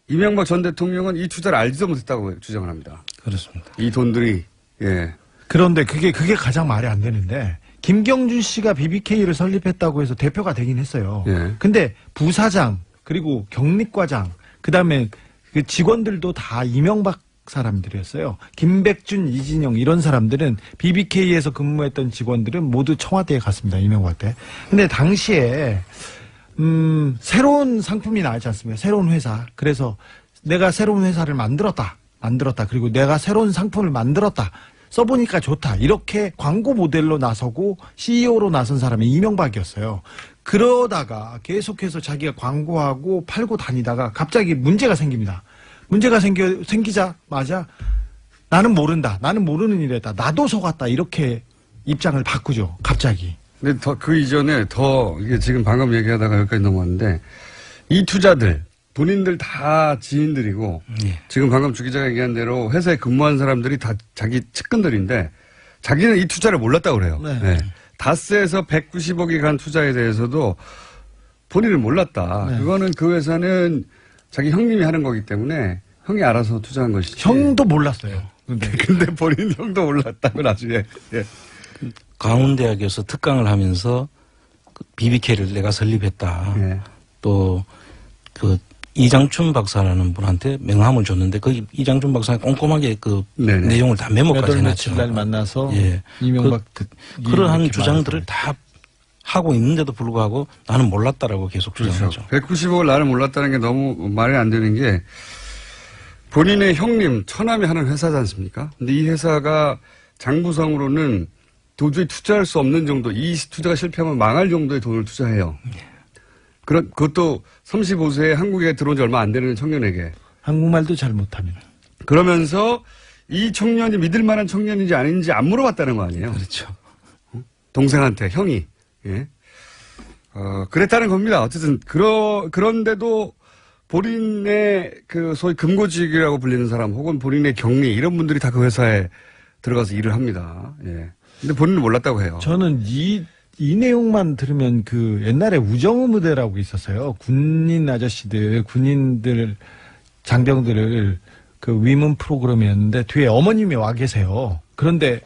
이명박 전 대통령은 이 투자를 알지도 못했다고 주장을 합니다. 그렇습니다. 이 돈들이, 예. 그런데 그게 가장 말이 안 되는데 김경준 씨가 BBK를 설립했다고 해서 대표가 되긴 했어요. 예. 근데 부사장 그리고 경리과장 그다음에 그 직원들도 다 이명박 사람들이었어요. 김백준, 이진영 이런 사람들은 BBK에서 근무했던 직원들은 모두 청와대에 갔습니다. 이명박 때. 근데 당시에 새로운 상품이 나왔지 않습니까? 새로운 회사. 그래서 내가 새로운 회사를 만들었다. 그리고 내가 새로운 상품을 만들었다. 써보니까 좋다. 이렇게 광고 모델로 나서고 CEO로 나선 사람이 이명박이었어요. 그러다가 계속해서 자기가 광고하고 팔고 다니다가 갑자기 문제가 생깁니다. 문제가 생기자마자 나는 모른다. 나는 모르는 일이다. 나도 속았다. 이렇게 입장을 바꾸죠. 갑자기. 근데 그 이전에 이게 지금 방금 얘기하다가 여기까지 넘어왔는데 이 투자들, 본인들 다 지인들이고 예. 지금 방금 주 기자가 얘기한 대로 회사에 근무한 사람들이 다 자기 측근들인데 자기는 이 투자를 몰랐다고 그래요. 네. 네. 다스에서 190억이 간 투자에 대해서도 본인은 몰랐다. 네. 그거는 그 회사는 자기 형님이 하는 거기 때문에 형이 알아서 투자한 것이지. 형도 몰랐어요. 근데 본인 형도 몰랐다고 나중에. 예. 강원대학에서 특강을 하면서 BBK를 내가 설립했다. 예. 또 그 이장춘 박사라는 분한테 명함을 줬는데 그 이장춘 박사가 꼼꼼하게 그 네네. 내용을 다 메모까지 며칠 해놨죠. 날 만나서 예. 이명박 그러한 주장들을 다 하고 있는데도 불구하고 나는 몰랐다라고 계속 주장하죠. 190억을 나를 몰랐다는 게 너무 말이 안 되는 게 본인의 형님, 처남이 하는 회사지 않습니까? 근데 이 회사가 장부상으로는 도저히 투자할 수 없는 정도, 이 투자가 실패하면 망할 정도의 돈을 투자해요. 그것도 35세에 한국에 들어온 지 얼마 안 되는 청년에게. 한국말도 잘 못합니다. 그러면서 이 청년이 믿을 만한 청년인지 아닌지 안 물어봤다는 거 아니에요? 그렇죠. 동생한테, 형이. 예. 그랬다는 겁니다. 어쨌든, 그런데도 본인의 그 소위 금고직이라고 불리는 사람 혹은 본인의 경리 이런 분들이 다 그 회사에 들어가서 일을 합니다. 예. 근데 본인은 몰랐다고 해요. 저는 이 내용만 들으면 그 옛날에 우정의무대라고 있었어요. 군인 아저씨들, 군인들, 장병들을 그 위문 프로그램이었는데 뒤에 어머님이 와 계세요. 그런데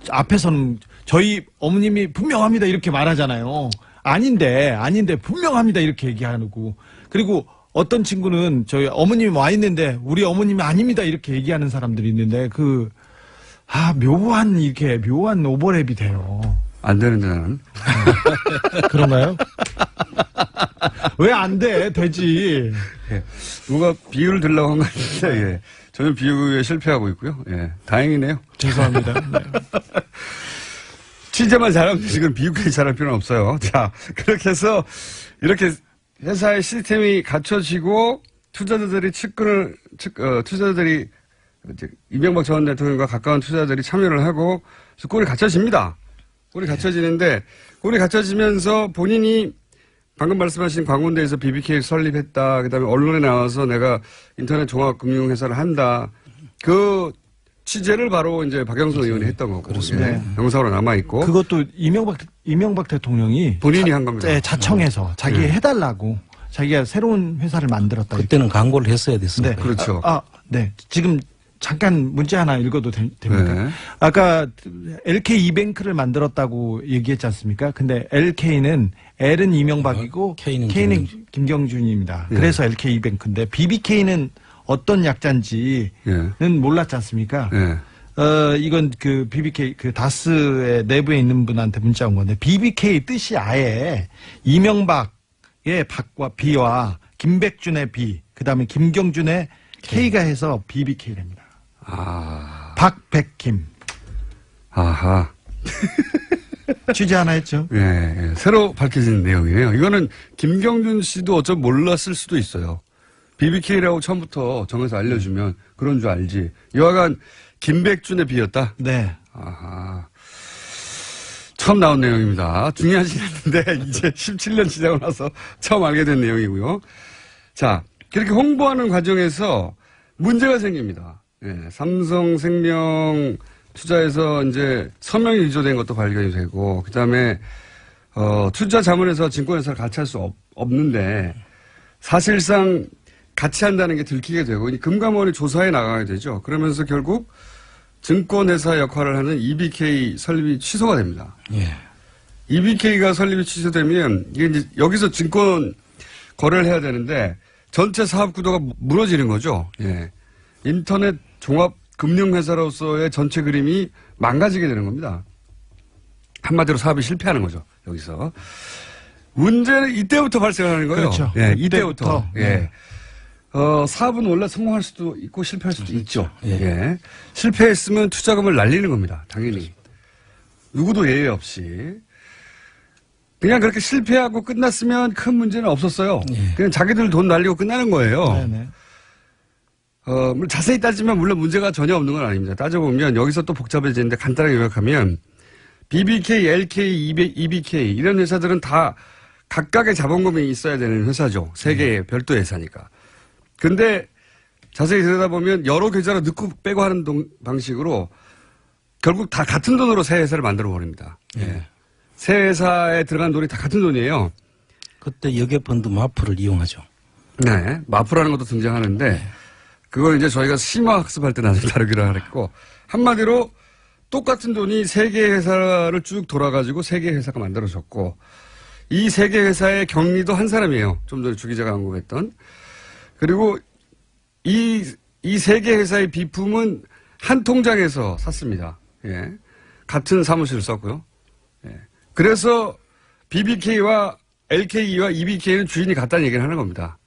앞에서는 저희 어머님이 분명합니다 이렇게 말하잖아요. 아닌데 분명합니다 이렇게 얘기하고 그리고 어떤 친구는 저희 어머님이 와 있는데 우리 어머님이 아닙니다 이렇게 얘기하는 사람들이 있는데 묘한 오버랩이 돼요. 안 되는데 나는. 그런가요? 왜 안 돼? 되지. 예. 누가 비유를 들려고 한 것 같은데, 예. 저는 비유에 실패하고 있고요. 예. 다행이네요. 죄송합니다. 네. 취재만 잘하면 지금 비유까지 잘할 필요는 없어요. 자, 그렇게 해서 이렇게 회사의 시스템이 갖춰지고 투자자들이 투자자들이 이제 이명박 전 대통령과 가까운 투자자들이 참여를 하고 꼴이 갖춰집니다. 꼴이 갖춰지는데 꼴이 갖춰지면서 본인이 방금 말씀하신 광운대에서 BBK 설립했다. 그다음에 언론에 나와서 내가 인터넷 종합금융회사를 한다. 그 취재를 바로 이제 박영선 의원이 했던 거고. 그렇습니다. 예. 영상으로 남아 있고. 그것도 이명박 대통령이 본인이 한 겁니다. 네, 자청해서 자기 해달라고 자기가 새로운 회사를 만들었다. 그때는 광고를 했어야 됐습니다. 네. 그렇죠. 네. 지금 잠깐 문제 하나 읽어도 됩니까? 네. 아까 LK 이뱅크를 만들었다고 얘기했지 않습니까? 근데 LK는 L은 이명박이고 K는 김경준입니다. 네. 그래서 LK 이뱅크인데 BBK는 어떤 약자인지는 예. 몰랐지 않습니까? 예. 이건 그 BBK 그 다스의 내부에 있는 분한테 문자 온 건데 BBK 뜻이 아예 이명박의 박과 B와 김백준의 B, 그다음에 김경준의 K가 해서 BBK랍니다. 아. 박백김. 아하. 취재 하나 했죠. 예, 예. 새로 밝혀진 내용이에요. 이거는 김경준 씨도 어쩌면 몰랐을 수도 있어요. BBK라고 처음부터 정해서 알려주면 그런 줄 알지. 여하간 김백준의 비였다? 네. 아하. 처음 나온 내용입니다. 중요하진 않는데 이제 17년 지나고 나서 처음 알게 된 내용이고요. 자, 그렇게 홍보하는 과정에서 문제가 생깁니다. 예, 삼성생명 투자에서 이제 서명이 위조된 것도 발견이 되고, 그 다음에, 투자 자문에서 증권회사를 같이 할 수 없는데, 사실상 같이 한다는 게 들키게 되고, 금감원이 조사에 나가게 되죠. 그러면서 결국 증권회사 역할을 하는 EBK 설립이 취소가 됩니다. 예. EBK가 설립이 취소되면, 이게 이제 여기서 증권 거래를 해야 되는데, 전체 사업 구도가 무너지는 거죠. 예. 인터넷 종합 금융회사로서의 전체 그림이 망가지게 되는 겁니다. 한마디로 사업이 실패하는 거죠. 여기서. 문제는 이때부터 발생하는 거예요. 그렇죠. 예, 이때부터. 네. 예. 사업은 원래 성공할 수도 있고 실패할 수도 있죠. 예. 예. 실패했으면 투자금을 날리는 겁니다. 당연히. 누구도 예외 없이. 그냥 그렇게 실패하고 끝났으면 큰 문제는 없었어요. 예. 그냥 자기들 돈 날리고 끝나는 거예요. 네네. 자세히 따지면 물론 문제가 전혀 없는 건 아닙니다. 따져보면 여기서 또 복잡해지는데 간단하게 요약하면 BBK, LK, EBK 이런 회사들은 다 각각의 자본금이 있어야 되는 회사죠. 세 개의 별도 회사니까. 근데 자세히 들여다보면 여러 계좌로 넣고 빼고 하는 방식으로 결국 다 같은 돈으로 새 회사를 만들어 버립니다. 예. 새 회사에 들어간 돈이 다 같은 돈이에요. 그때 여객펀드 마프를 이용하죠. 네. 마프라는 것도 등장하는데 그걸 이제 저희가 심화 학습할 때 나중에 다루기로 하랬고 한마디로 똑같은 돈이 세 개의 회사를 쭉 돌아가지고 세 개의 회사가 만들어졌고 이 세 개 회사의 경리도 한 사람이에요. 좀 전에 주 기자가 언급했던. 그리고 이 세 개 회사의 비품은 한 통장에서 샀습니다. 예. 같은 사무실을 썼고요. 예. 그래서 BBK와 LK와 EBK는 주인이 같다는 얘기를 하는 겁니다.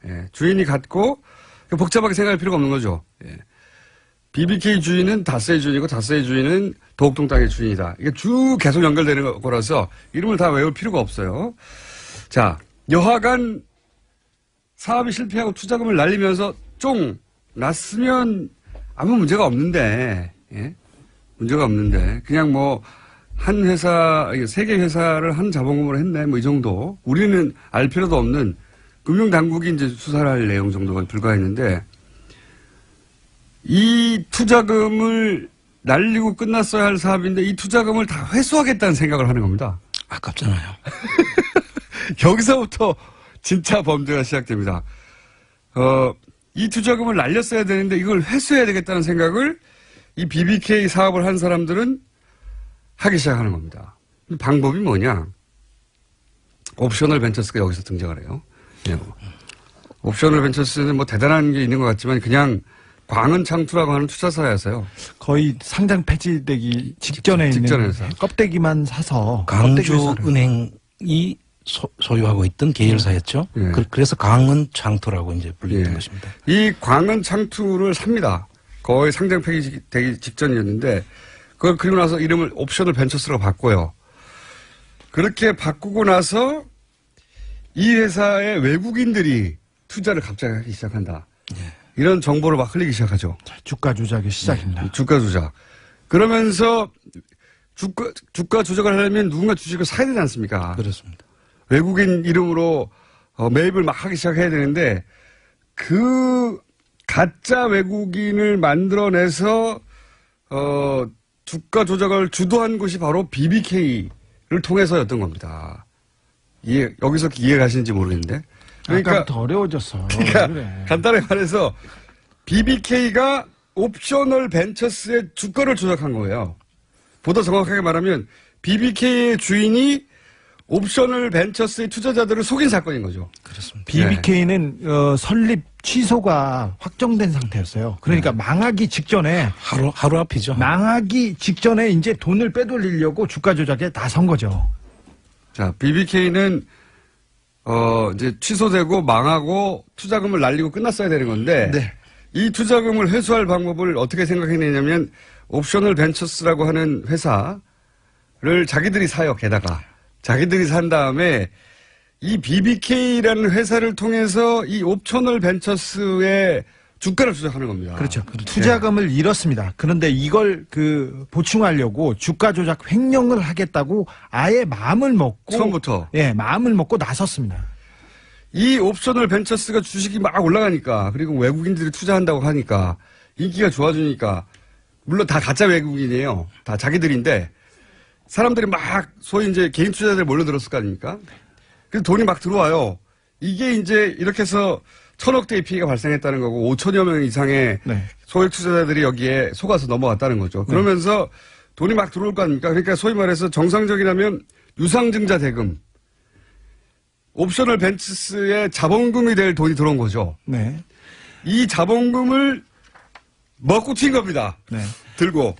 예. 주인이 같고 복잡하게 생각할 필요가 없는 거죠. 예. BBK 주인은 다스의 주인이고 다스의 주인은 도곡동 땅의 주인이다. 이게 쭉 계속 연결되는 거라서 이름을 다 외울 필요가 없어요. 자, 여하간 사업이 실패하고 투자금을 날리면서 쫑 났으면 아무 문제가 없는데, 예? 문제가 없는데 그냥 뭐 한 회사, 세 개 회사를 한 자본금으로 했네, 뭐 이 정도. 우리는 알 필요도 없는 금융당국이 이제 수사를 할 내용 정도가 불과했는데, 이 투자금을 날리고 끝났어야 할 사업인데, 이 투자금을 다 회수하겠다는 생각을 하는 겁니다. 아깝잖아요. 여기서부터 진짜 범죄가 시작됩니다. 이 투자금을 날렸어야 되는데, 이걸 회수해야 되겠다는 생각을 이 BBK 사업을 한 사람들은 하기 시작하는 겁니다. 방법이 뭐냐? 옵셔널 벤처스가 여기서 등장을 해요. 예. 옵셔널 벤처스는 뭐 대단한 게 있는 것 같지만 그냥 광은창투라고 하는 투자사였어요. 거의 상장 폐지되기 직전에 있는 직전에서. 껍데기만 사서 껍데기 회사를. 강주은행이 소유하고 있던 계열사였죠. 예. 그래서 강은창투라고 이제 불리던 예. 것입니다. 이 광은창투를 삽니다. 거의 상장 폐기되기 직전이었는데 그리고 나서 이름을 옵셔널 벤처스라고 바꿔요. 그렇게 바꾸고 나서 이 회사에 외국인들이 투자를 갑자기 하기 시작한다. 이런 정보를 막 흘리기 시작하죠. 주가 조작의 시작입니다. 주가 조작. 그러면서 주가 조작을 하려면 누군가 주식을 사야 되지 않습니까? 그렇습니다. 외국인 이름으로 매입을 막 하기 시작해야 되는데 그 가짜 외국인을 만들어내서 주가 조작을 주도한 곳이 바로 BBK를 통해서였던 겁니다. 여기서 이해 가시는지 모르겠는데. 그러니까 더 어려워졌어. 그러니까 그래. 간단하게 말해서 BBK가 옵셔널 벤처스의 주가를 조작한 거예요. 보다 정확하게 말하면 BBK의 주인이 옵셔널 벤처스의 투자자들을 속인 사건인 거죠. 그렇습니다. BBK는 설립 취소가 확정된 상태였어요. 그러니까 망하기 직전에 하루 앞이죠. 망하기 직전에 이제 돈을 빼돌리려고 주가 조작에 나선 거죠. 자, BBK는 이제 취소되고 망하고 투자금을 날리고 끝났어야 되는 건데 네. 이 투자금을 회수할 방법을 어떻게 생각해내냐면 옵셔널 벤처스라고 하는 회사를 자기들이 사요. 게다가 자기들이 산 다음에 이 BBK라는 회사를 통해서 이 옵셔널 벤처스의 주가를 조작하는 겁니다. 그렇죠. 투자금을 잃었습니다. 그런데 이걸 보충하려고 주가 조작 횡령을 하겠다고 아예 마음을 먹고 처음부터. 마음을 먹고 나섰습니다. 이 옵셔널 벤처스가 주식이 막 올라가니까 그리고 외국인들이 투자한다고 하니까 인기가 좋아지니까 물론 다 가짜 외국인이에요. 다 자기들인데 사람들이 막 소위 이제 개인 투자자들 몰려들었을 거 아닙니까? 그래서 돈이 막 들어와요. 이게 이제 이렇게 해서 1,000억대의 피해가 발생했다는 거고 5천여 명 이상의 네. 소액 투자자들이 여기에 속아서 넘어갔다는 거죠. 그러면서 돈이 막 들어올 거 아닙니까? 그러니까 소위 말해서 정상적이라면 유상증자 대금, 옵셔널 벤처스의 자본금이 될 돈이 들어온 거죠. 네. 이 자본금을 먹고 튄 겁니다. 네. 들고.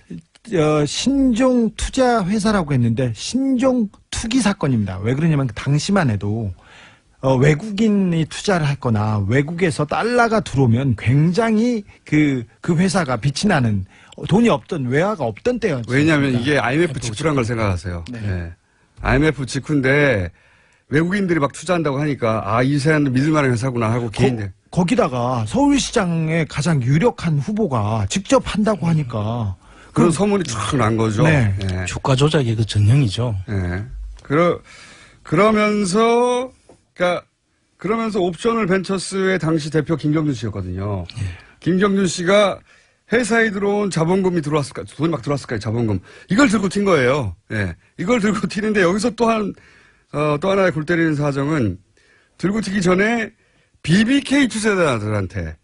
신종 투자 회사라고 했는데 신종 투기 사건입니다. 왜 그러냐면 당시만 해도 외국인이 투자를 했거나 외국에서 달러가 들어오면 굉장히 그 회사가 빛이 나는 돈이 없던 외화가 없던 때였죠. 왜냐하면 이게 IMF 직후란 걸 생각하세요. 네. 네. IMF 직후인데 외국인들이 막 투자한다고 하니까 이 회사는 믿을 만한 회사구나 하고 개인들. 거기다가 서울시장의 가장 유력한 후보가 직접 한다고 하니까 그런 소문이 쫙 난 거죠. 네. 네. 주가 조작의 그 전형이죠. 네. 그러면서 옵셔널 벤처스의 당시 대표 김경준 씨였거든요. 김경준 씨가 회사에 들어온 자본금이 들어왔을까, 돈이 막 들어왔을까요, 자본금. 이걸 들고 튄 거예요. 예. 이걸 들고 튀는데 여기서 또 하나의 골 때리는 사정은 들고 튀기 전에 BBK 투자자들한테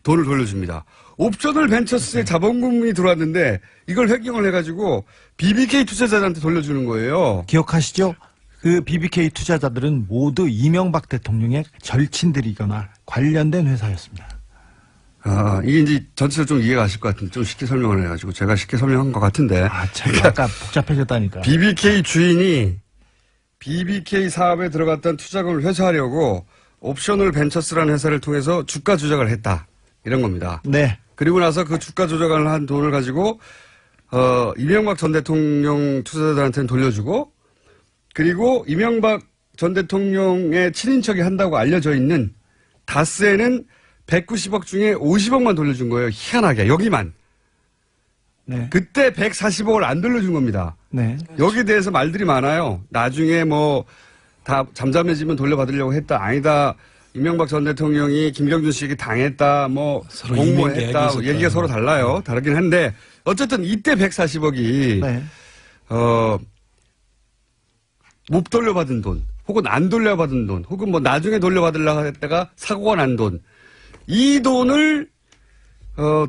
돈을 돌려줍니다. 옵셔널 벤처스의 자본금이 들어왔는데 이걸 획경을 해가지고 BBK 투자자들한테 돌려주는 거예요. 기억하시죠? 그 BBK 투자자들은 모두 이명박 대통령의 절친들이거나 관련된 회사였습니다. 이게 이제 전체적으로 좀 이해가 가실 것 같은데 좀 쉽게 설명을 해가지고 제가 쉽게 설명한 것 같은데. 제가 아까 복잡해졌다니까. BBK 주인이 BBK 사업에 들어갔던 투자금을 회수하려고 옵셔널 벤처스라는 회사를 통해서 주가 조작을 했다. 이런 겁니다. 네. 그리고 나서 그 주가 조작을 한 돈을 가지고 이명박 전 대통령 투자자들한테는 돌려주고 그리고 이명박 전 대통령의 친인척이 한다고 알려져 있는 다스에는 190억 중에 50억만 돌려준 거예요. 희한하게. 여기만. 네. 그때 140억을 안 돌려준 겁니다. 네. 여기에 대해서 말들이 많아요. 나중에 다 잠잠해지면 돌려받으려고 했다. 아니다. 이명박 전 대통령이 김경준 씨에게 당했다. 서로 공모했다. 이면 얘기가 서로 달라요. 다르긴 한데 어쨌든 이때 140억이 네. 못 돌려받은 돈, 혹은 안 돌려받은 돈, 혹은 나중에 돌려받으려고 했다가 사고가 난 돈, 이 돈을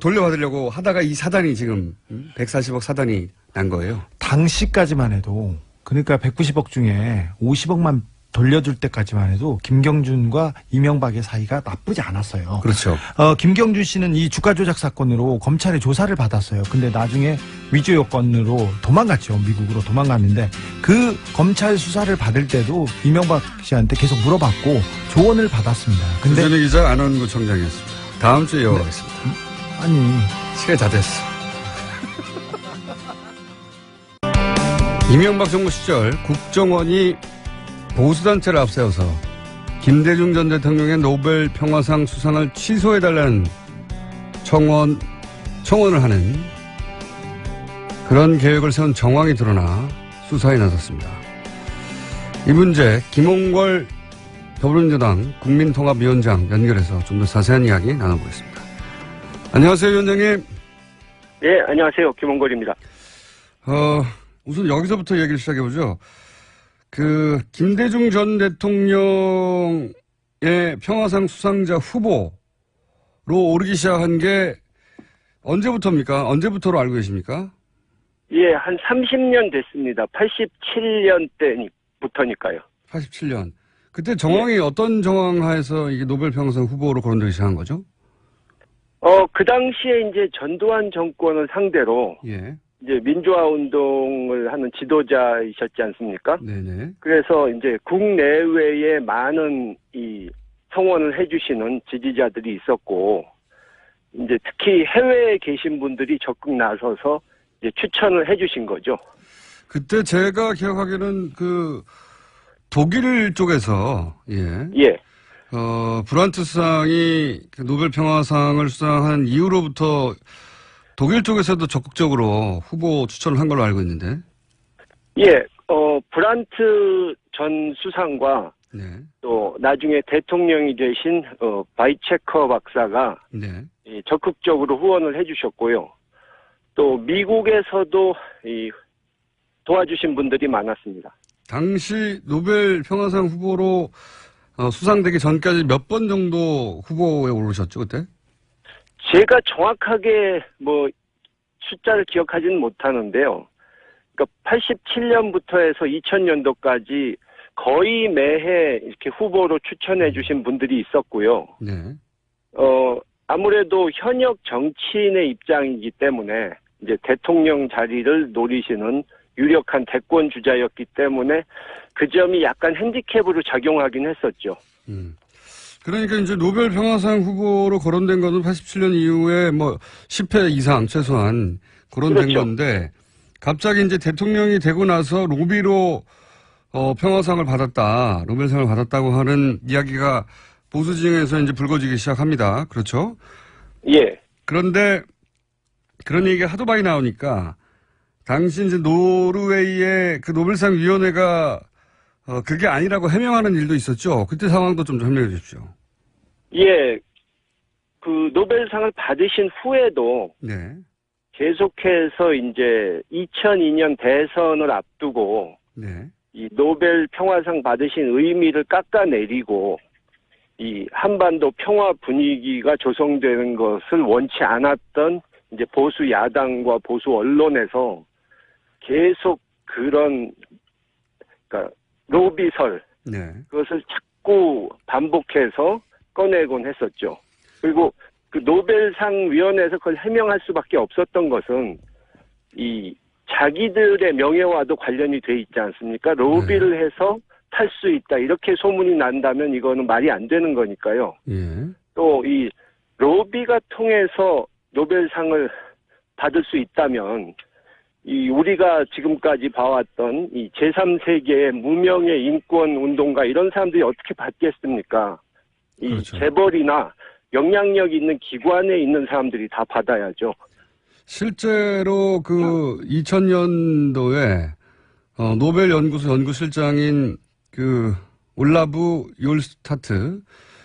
돌려받으려고 하다가 이 사단이 지금 140억 사단이 난 거예요. 당시까지만 해도 그러니까 190억 중에 50억만 돌려줄 때까지만 해도 김경준과 이명박의 사이가 나쁘지 않았어요. 그렇죠. 김경준 씨는 이 주가 조작 사건으로 검찰의 조사를 받았어요. 근데 나중에 위조 요건으로 도망갔죠. 미국으로 도망갔는데 그 검찰 수사를 받을 때도 이명박 씨한테 계속 물어봤고 조언을 받았습니다. 근데 주진우 기자 안원구 청장이었습니다. 다음 주에 이어가겠습니다. 아니 시간이 다 됐어. 이명박 정부 시절 국정원이 보수단체를 앞세워서 김대중 전 대통령의 노벨 평화상 수상을 취소해달라는 청원을 하는 그런 계획을 세운 정황이 드러나 수사에 나섰습니다. 이 문제 김홍걸 더불어민주당 국민통합위원장 연결해서 좀 더 자세한 이야기 나눠보겠습니다. 안녕하세요, 위원장님. 네, 안녕하세요. 김홍걸입니다. 우선 여기서부터 얘기를 시작해보죠. 김대중 전 대통령의 평화상 수상자 후보로 오르기 시작한 게 언제부터입니까? 언제부터로 알고 계십니까? 예, 한 30년 됐습니다. 87년 때부터니까요. 87년. 그때 정황이 어떤 정황 하에서 이게 노벨 평화상 후보로 거론되기 시작한 거죠? 그 당시에 이제 전두환 정권을 상대로 예. 이제 민주화 운동을 하는 지도자이셨지 않습니까? 네네. 그래서 이제 국내외에 많은 이 성원을 해주시는 지지자들이 있었고, 이제 특히 해외에 계신 분들이 적극 나서서 이제 추천을 해주신 거죠. 그때 제가 기억하기에는 그 독일 쪽에서 예. 브란트 수상이 그 노벨 평화상을 수상한 이후로부터 독일 쪽에서도 적극적으로 후보 추천을 한 걸로 알고 있는데. 예. 브란트 전 수상과 네. 또 나중에 대통령이 되신 바이체커 박사가 네. 적극적으로 후원을 해주셨고요. 또 미국에서도 도와주신 분들이 많았습니다. 당시 노벨 평화상 후보로 수상되기 전까지 몇 번 정도 후보에 오르셨죠, 그때? 제가 정확하게 숫자를 기억하지는 못하는데요. 그러니까 87년부터 해서 2000년도까지 거의 매해 이렇게 후보로 추천해 주신 분들이 있었고요. 네. 아무래도 현역 정치인의 입장이기 때문에 이제 대통령 자리를 노리시는 유력한 대권 주자였기 때문에 그 점이 약간 핸디캡으로 작용하긴 했었죠. 그러니까 이제 노벨 평화상 후보로 거론된 거는 87년 이후에 10회 이상 최소한 거론된 그렇죠. 건데 갑자기 이제 대통령이 되고 나서 로비로 평화상을 받았다, 노벨상을 받았다고 하는 이야기가 보수 진영에서 이제 불거지기 시작합니다. 그렇죠? 예. 그런데 그런 얘기가 하도 많이 나오니까 당시 이제 노르웨이의 그 노벨상 위원회가 그게 아니라고 해명하는 일도 있었죠. 그때 상황도 좀 설명해 주십시오. 예. 그 노벨상을 받으신 후에도 네. 계속해서 이제 2002년 대선을 앞두고 네. 이 노벨 평화상 받으신 의미를 깎아내리고 이 한반도 평화 분위기가 조성되는 것을 원치 않았던 이제 보수 야당과 보수 언론에서 계속 그런 그러니까 로비설 네. 그것을 자꾸 반복해서 꺼내곤 했었죠. 그리고 그 노벨상 위원회에서 그걸 해명할 수밖에 없었던 것은 이 자기들의 명예와도 관련이 돼 있지 않습니까? 로비를 해서 탈 수 있다 이렇게 소문이 난다면 이거는 말이 안 되는 거니까요. 예. 또 이 로비가 통해서 노벨상을 받을 수 있다면 이 우리가 지금까지 봐왔던 이 제3세계의 무명의 인권 운동가 이런 사람들이 어떻게 받겠습니까? 이 그렇죠. 재벌이나 영향력 있는 기관에 있는 사람들이 다 받아야죠. 실제로 그 2000년도에 노벨 연구소 연구실장인 그 올라브 욜스타트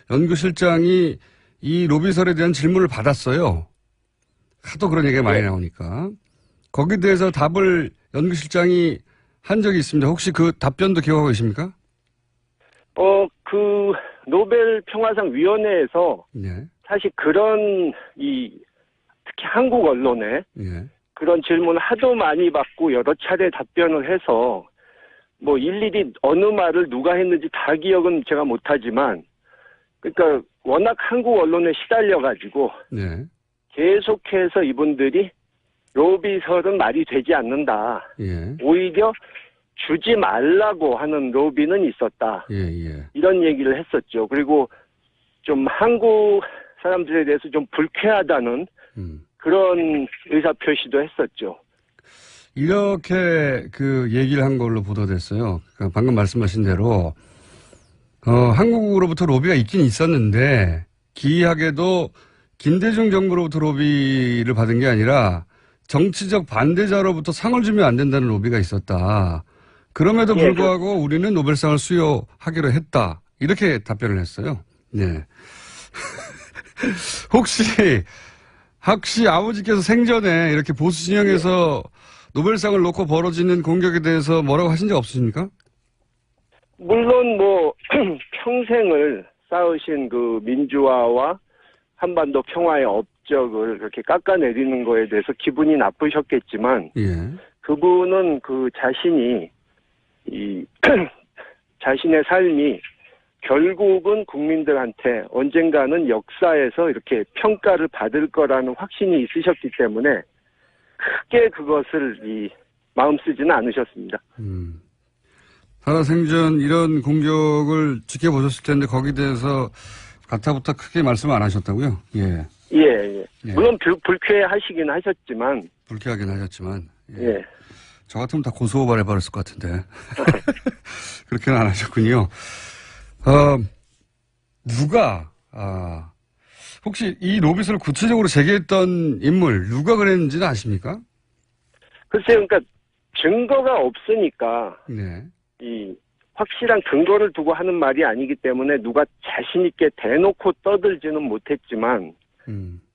연구실장이 이 로비설에 대한 질문을 받았어요. 하도 그런 얘기가 많이 나오니까. 거기에 대해서 답을 연구실장이 한 적이 있습니다. 혹시 그 답변도 기억하고 계십니까? 그 노벨 평화상 위원회에서 네. 사실 그런 특히 한국 언론에 예. 그런 질문을 하도 많이 받고 여러 차례 답변을 해서 일일이 어느 말을 누가 했는지 다 기억은 제가 못하지만 그러니까 워낙 한국 언론에 시달려가지고 네. 계속해서 이분들이 로비설은 말이 되지 않는다. 예. 오히려 주지 말라고 하는 로비는 있었다. 예. 이런 얘기를 했었죠. 그리고 좀 한국 사람들에 대해서 좀 불쾌하다는 그런 의사표시도 했었죠. 이렇게 그 얘기를 한 걸로 보도됐어요. 그러니까 방금 말씀하신 대로 한국으로부터 로비가 있긴 있었는데 기이하게도 김대중 정부로부터 로비를 받은 게 아니라 정치적 반대자로부터 상을 주면 안 된다는 로비가 있었다. 그럼에도 불구하고 우리는 노벨상을 수여하기로 했다. 이렇게 답변을 했어요. 네. 혹시 아버지께서 생전에 이렇게 보수 진영에서 노벨상을 놓고 벌어지는 공격에 대해서 뭐라고 하신 적 없으십니까? 물론 평생을 쌓으신 그 민주화와 한반도 평화의 업적을 그렇게 깎아내리는 거에 대해서 기분이 나쁘셨겠지만 예. 그분은 그 자신이 자신의 삶이 결국은 국민들한테 언젠가는 역사에서 이렇게 평가를 받을 거라는 확신이 있으셨기 때문에 크게 그것을 마음 쓰지는 않으셨습니다. 살아생전 이런 공격을 지켜보셨을 텐데 거기에 대해서 가타부타 크게 말씀 안 하셨다고요? 예. 예. 예. 물론 불쾌하시긴 하셨지만. 불쾌하긴 하셨지만. 예. 저 같으면 다 고소고발해버렸을 것 같은데. 그렇게는 안 하셨군요. 혹시 이 로빗을 구체적으로 제기했던 인물, 누가 그랬는지는 아십니까? 글쎄요, 그러니까 증거가 없으니까. 네. 확실한 근거를 두고 하는 말이 아니기 때문에 누가 자신있게 대놓고 떠들지는 못했지만,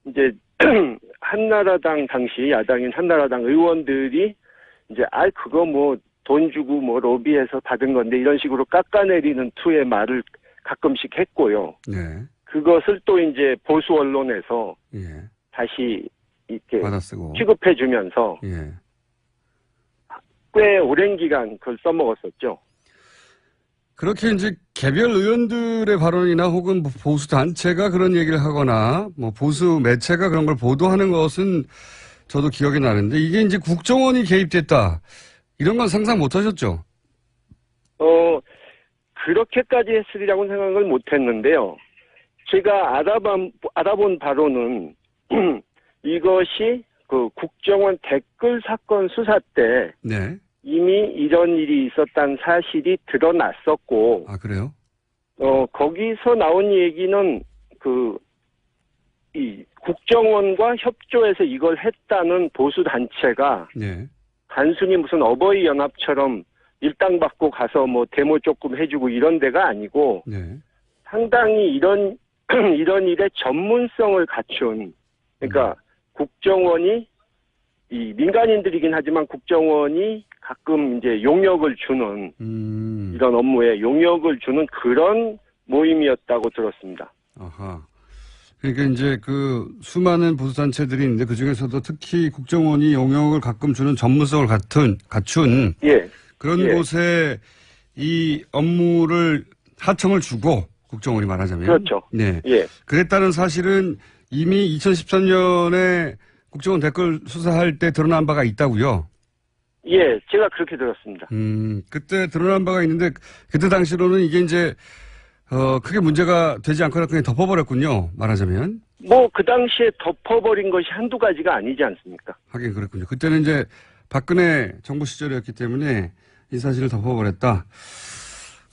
이제, 한나라당 당시 야당인 한나라당 의원들이 이제, 그거 뭐 돈 주고 뭐 로비해서 받은 건데 이런 식으로 깎아내리는 투의 말을 가끔씩 했고요. 네. 그것을 또 이제 보수 언론에서 예. 다시 이렇게 받아쓰고. 취급해주면서 예. 꽤 오랜 기간 그걸 써먹었었죠. 그렇게 이제 개별 의원들의 발언이나 혹은 보수 단체가 그런 얘기를 하거나 뭐 보수 매체가 그런 걸 보도하는 것은 저도 기억이 나는데 이게 이제 국정원이 개입됐다. 이런 건 상상 못 하셨죠? 그렇게까지 했으리라고는 생각을 못 했는데요. 제가 알아본 바로는 이것이 그 국정원 댓글 사건 수사 때 네. 이미 이런 일이 있었다는 사실이 드러났었고, 그래요? 거기서 나온 얘기는 이 국정원과 협조해서 이걸 했다는 보수 단체가 네. 단순히 무슨 어버이 연합처럼 일당 받고 가서 뭐 데모 조금 해주고 이런 데가 아니고 네. 상당히 이런 일의 전문성을 갖춘, 그러니까 국정원이 민간인들이긴 하지만 국정원이 가끔 이제 용역을 주는 이런 업무에 용역을 주는 그런 모임이었다고 들었습니다. 아하. 그러니까 이제 그 수많은 보수단체들이 있는데 그 중에서도 특히 국정원이 용역을 가끔 주는 전문성을 갖춘 예. 그런 곳에 이 업무를 하청을 주고 국정원이 말하자면. 그렇죠. 네. 예. 그랬다는 사실은 이미 2013년에 국정원 댓글 수사할 때 드러난 바가 있다고요? 예, 제가 그렇게 들었습니다. 그때 드러난 바가 있는데 그때 당시로는 이게 이제 크게 문제가 되지 않거나 그냥 덮어버렸군요. 말하자면. 뭐 그 당시에 덮어버린 것이 한두 가지가 아니지 않습니까? 하긴 그랬군요. 그때는 이제 박근혜 정부 시절이었기 때문에 이 사실을 덮어버렸다.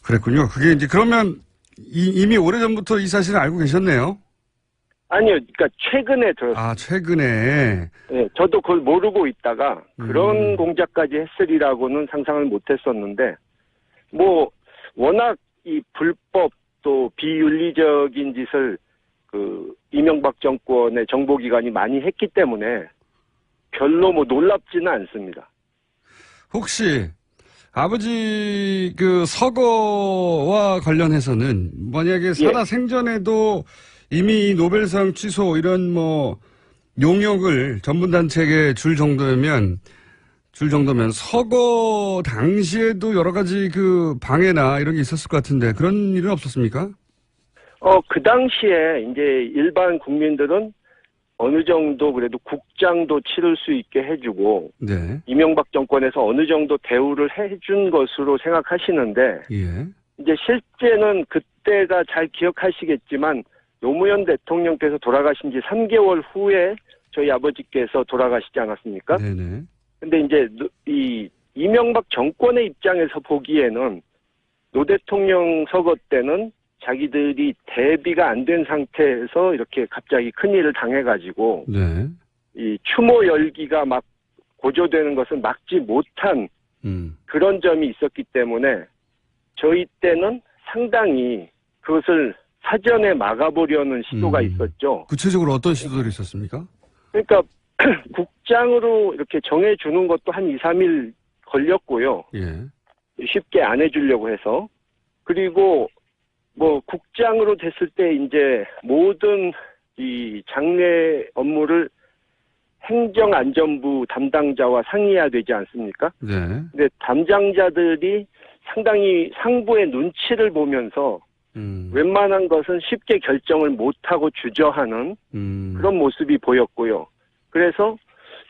그랬군요. 그게 이제 그러면 이미 오래전부터 이 사실을 알고 계셨네요. 아니요, 그러니까 최근에 들었어요. 최근에. 네, 저도 그걸 모르고 있다가 그런 공작까지 했으리라고는 상상을 못했었는데, 뭐 워낙 이 불법 또 비윤리적인 짓을 이명박 정권의 정보기관이 많이 했기 때문에 별로 뭐 놀랍지는 않습니다. 혹시 아버지 서거와 관련해서는 만약에 살아생전에도 이미 노벨상 취소 이런 뭐 용역을 전문단체에게 줄 정도면 서거 당시에도 여러 가지 방해나 이런 게 있었을 것 같은데 그런 일은 없었습니까? 그 당시에 이제 일반 국민들은 어느 정도 그래도 국장도 치를 수 있게 해주고, 네. 이명박 정권에서 어느 정도 대우를 해준 것으로 생각하시는데, 예. 이제 실제는 그때가 잘 기억하시겠지만, 노무현 대통령께서 돌아가신 지 3개월 후에 저희 아버지께서 돌아가시지 않았습니까? 네네. 근데 이제 이명박 정권의 입장에서 보기에는 노 대통령 서거 때는 자기들이 대비가 안 된 상태에서 이렇게 갑자기 큰일을 당해가지고 네. 이 추모 열기가 막 고조되는 것을 막지 못한 그런 점이 있었기 때문에 저희 때는 상당히 그것을 사전에 막아보려는 시도가 있었죠. 구체적으로 어떤 시도들이 있었습니까? 그러니까 국장으로 이렇게 정해주는 것도 한 2, 3일 걸렸고요. 예. 쉽게 안 해주려고 해서. 그리고 뭐 국장으로 됐을 때 이제 모든 이 장례 업무를 행정안전부 담당자와 상의해야 되지 않습니까? 네. 근데 담당자들이 상당히 상부의 눈치를 보면서 웬만한 것은 쉽게 결정을 못하고 주저하는 그런 모습이 보였고요. 그래서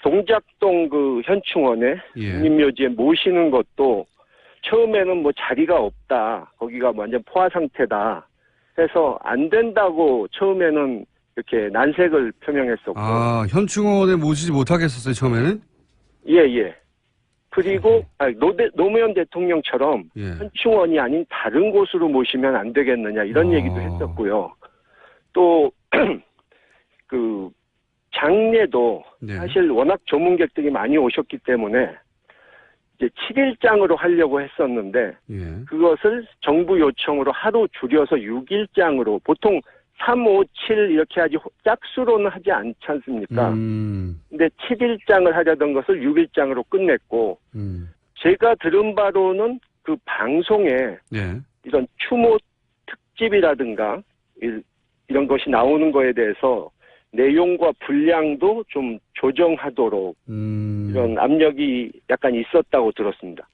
동작동 그 현충원에 예. 국민묘지에 모시는 것도 처음에는 뭐 자리가 없다. 거기가 완전 포화 상태다. 해서 안 된다고 처음에는 이렇게 난색을 표명했었고. 아, 현충원에 모시지 못하겠었어요, 처음에는? 예. 그리고 노무현 대통령처럼 예. 현충원이 아닌 다른 곳으로 모시면 안 되겠느냐 이런 얘기도 했었고요. 또 그 장례도 네. 사실 워낙 조문객들이 많이 오셨기 때문에 이제 7일장으로 하려고 했었는데 예. 그것을 정부 요청으로 하루 줄여서 6일장으로 보통 3, 5, 7 이렇게 하지 짝수로는 하지 않지 않습니까? 근데 7일장을 하려던 것을 6일장으로 끝냈고 제가 들은 바로는 그 방송에 예. 이런 추모 특집이라든가 이런 것이 나오는 거에 대해서 내용과 분량도 좀 조정하도록 이런 압력이 약간 있었다고 들었습니다.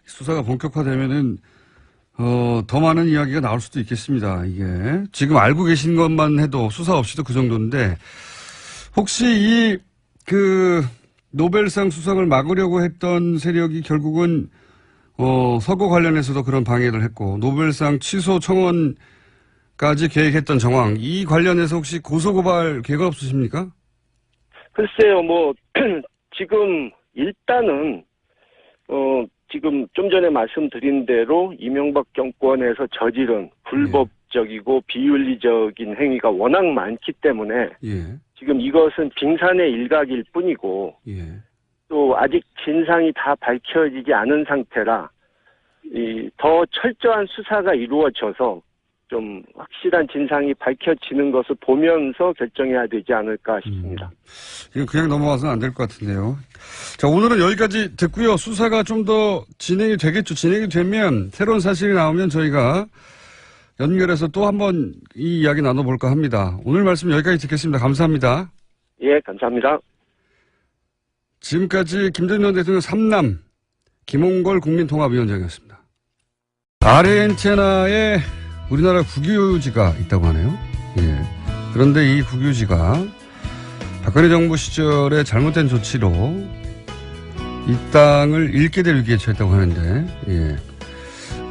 수사가 본격화되면은 더 많은 이야기가 나올 수도 있겠습니다. 이게 지금 알고 계신 것만 해도 수사 없이도 그 정도인데 혹시 그 노벨상 수상을 막으려고 했던 세력이 결국은 서거 관련해서도 그런 방해를 했고 노벨상 취소 청원까지 계획했던 정황 이 관련해서 혹시 고소고발 계획 없으십니까? 글쎄요, 뭐 지금 일단은 지금 좀 전에 말씀드린 대로 이명박 정권에서 저지른 불법적이고 비윤리적인 행위가 워낙 많기 때문에 예. 지금 이것은 빙산의 일각일 뿐이고 예. 또 아직 진상이 다 밝혀지지 않은 상태라 더 철저한 수사가 이루어져서 좀 확실한 진상이 밝혀지는 것을 보면서 결정해야 되지 않을까 싶습니다. 이거 그냥 넘어가서는 안 될 것 같은데요. 자, 오늘은 여기까지 듣고요. 수사가 좀 더 진행이 되겠죠. 진행이 되면 새로운 사실이 나오면 저희가 연결해서 또 한번 이 이야기 나눠볼까 합니다. 오늘 말씀 여기까지 듣겠습니다. 감사합니다. 예, 감사합니다. 지금까지 김대중 대통령 3남 김홍걸 국민통합위원장이었습니다. 아르헨티나에 우리나라 국유지가 있다고 하네요. 예. 그런데 이 국유지가 박근혜 정부 시절에 잘못된 조치로 이 땅을 잃게 될 위기에 처했다고 하는데, 예.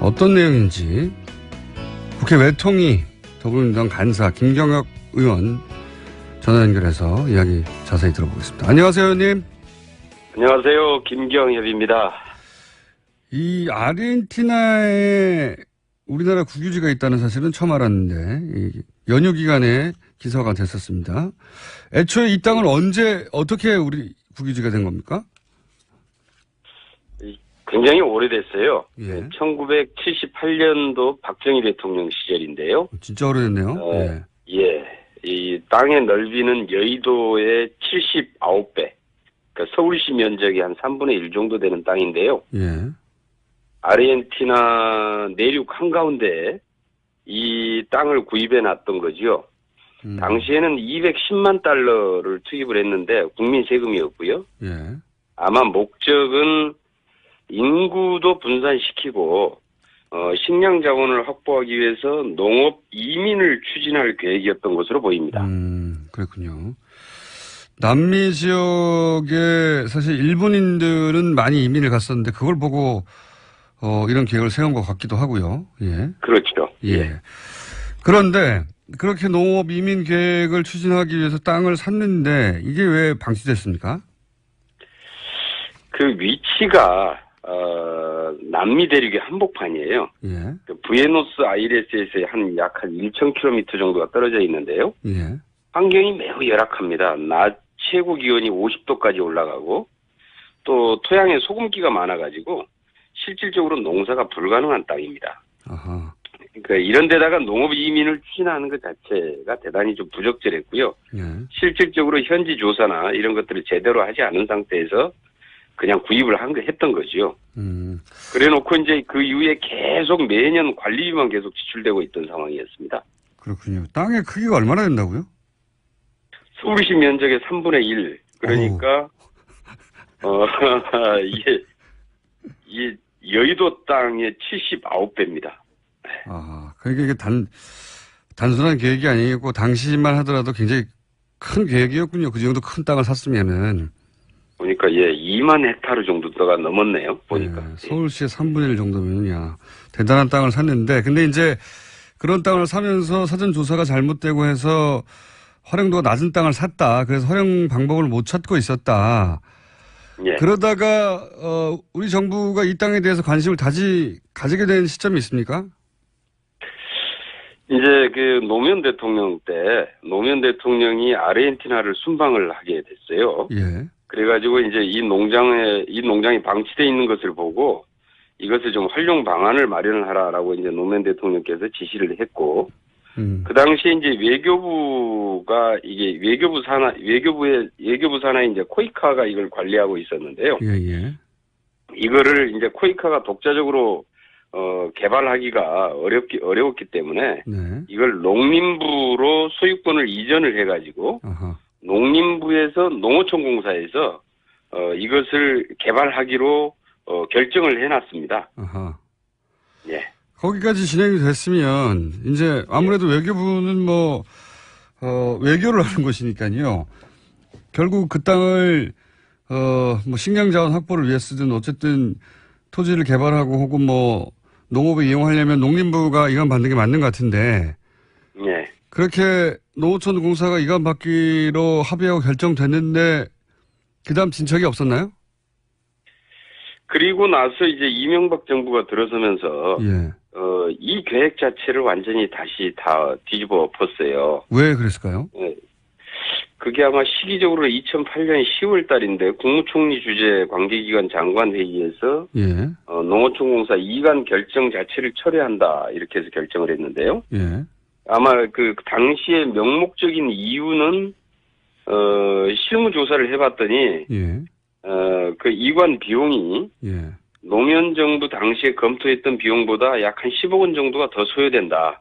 어떤 내용인지 국회 외통위 더불어민주당 간사 김경혁 의원 전화 연결해서 이야기 자세히 들어보겠습니다. 안녕하세요, 의원님. 안녕하세요. 김경협입니다. 이 아르헨티나에 우리나라 국유지가 있다는 사실은 처음 알았는데 연휴 기간에 기사가 됐었습니다. 애초에 이 땅을 어떻게 우리 국유지가 된 겁니까? 굉장히 오래됐어요. 예. 1978년도 박정희 대통령 시절인데요. 진짜 오래됐네요. 예. 이 땅의 넓이는 여의도의 79배. 그러니까 서울시 면적이 한 3분의 1 정도 되는 땅인데요. 예. 아르헨티나 내륙 한가운데 이 땅을 구입해 놨던 거죠. 당시에는 210만 달러를 투입을 했는데 국민 세금이었고요. 예. 아마 목적은 인구도 분산시키고 식량 자원을 확보하기 위해서 농업 이민을 추진할 계획이었던 것으로 보입니다. 그렇군요. 남미 지역에 사실 일본인들은 많이 이민을 갔었는데 그걸 보고 이런 계획을 세운 것 같기도 하고요. 예. 그렇죠. 예. 그런데 그렇게 농업 이민 계획을 추진하기 위해서 땅을 샀는데 이게 왜 방치됐습니까? 그 위치가 남미 대륙의 한복판이에요. 예. 그 부에노스 아이레스에서 약 1,000km 정도가 떨어져 있는데요. 예. 환경이 매우 열악합니다. 낮 최고 기온이 50도까지 올라가고 또 토양에 소금기가 많아가지고 실질적으로 농사가 불가능한 땅입니다. 아하. 그러니까 이런 데다가 농업 이민을 추진하는 것 자체가 대단히 좀 부적절했고요. 예. 실질적으로 현지 조사나 이런 것들을 제대로 하지 않은 상태에서 그냥 구입을 했던 거죠. 그래 놓고 이제 그 이후에 계속 매년 관리비만 계속 지출되고 있던 상황이었습니다. 그렇군요. 땅의 크기가 얼마나 된다고요? 서울시 면적의 3분의 1. 그러니까, 이게 여의도 땅의 79배입니다. 아, 그러니까 이게 단순한 계획이 아니고 당시만 하더라도 굉장히 큰 계획이었군요. 그 정도 큰 땅을 샀으면은. 보니까 2만 헥타르 정도가 넘었네요. 보니까. 네, 서울시의 3분의 1 정도면, 야, 대단한 땅을 샀는데, 근데 이제 그런 땅을 사면서 사전 조사가 잘못되고 해서 활용도가 낮은 땅을 샀다. 그래서 활용 방법을 못 찾고 있었다. 예. 그러다가 우리 정부가 이 땅에 대해서 관심을 가지게 된 시점이 있습니까? 이제 그 노무현 대통령 때 노무현 대통령이 아르헨티나를 순방을 하게 됐어요. 예. 그래가지고 이제 이 농장이 방치돼 있는 것을 보고 이것을 좀 활용 방안을 마련을 하라라고 이제 노무현 대통령께서 지시를 했고, 그 당시에 이제 외교부가 이게 외교부 산하에 이제 코이카가 이걸 관리하고 있었는데요. 예. 이거를 이제 코이카가 독자적으로 개발하기가 어려웠기 때문에 네. 이걸 농림부로 소유권을 이전을 해가지고 아하. 농림부에서 농어촌공사에서 이것을 개발하기로 결정을 해놨습니다. 아하. 예. 거기까지 진행이 됐으면 이제 아무래도 외교부는 외교를 하는 곳이니까요. 결국 그 땅을 식량자원 확보를 위해 쓰든 어쨌든 토지를 개발하고 혹은 농업에 이용하려면 농림부가 이관 받는 게 맞는 것 같은데. 예. 그렇게 농어촌 공사가 이관 받기로 합의하고 결정됐는데 그다음 진척이 없었나요? 그리고 나서 이제 이명박 정부가 들어서면서 예. 이 계획 자체를 완전히 다시 다 뒤집어 엎었어요. 왜 그랬을까요? 예. 그게 아마 시기적으로 2008년 10월 달인데 국무총리 주재 관계기관 장관 회의에서 예. 농어촌공사 이관 결정 자체를 철회한다 이렇게 해서 결정을 했는데요. 예. 아마 그 당시에 명목적인 이유는 실무 조사를 해봤더니 예. 그 이관 비용이 예. 노무현 정부 당시에 검토했던 비용보다 약 한 10억 원 정도가 더 소요된다.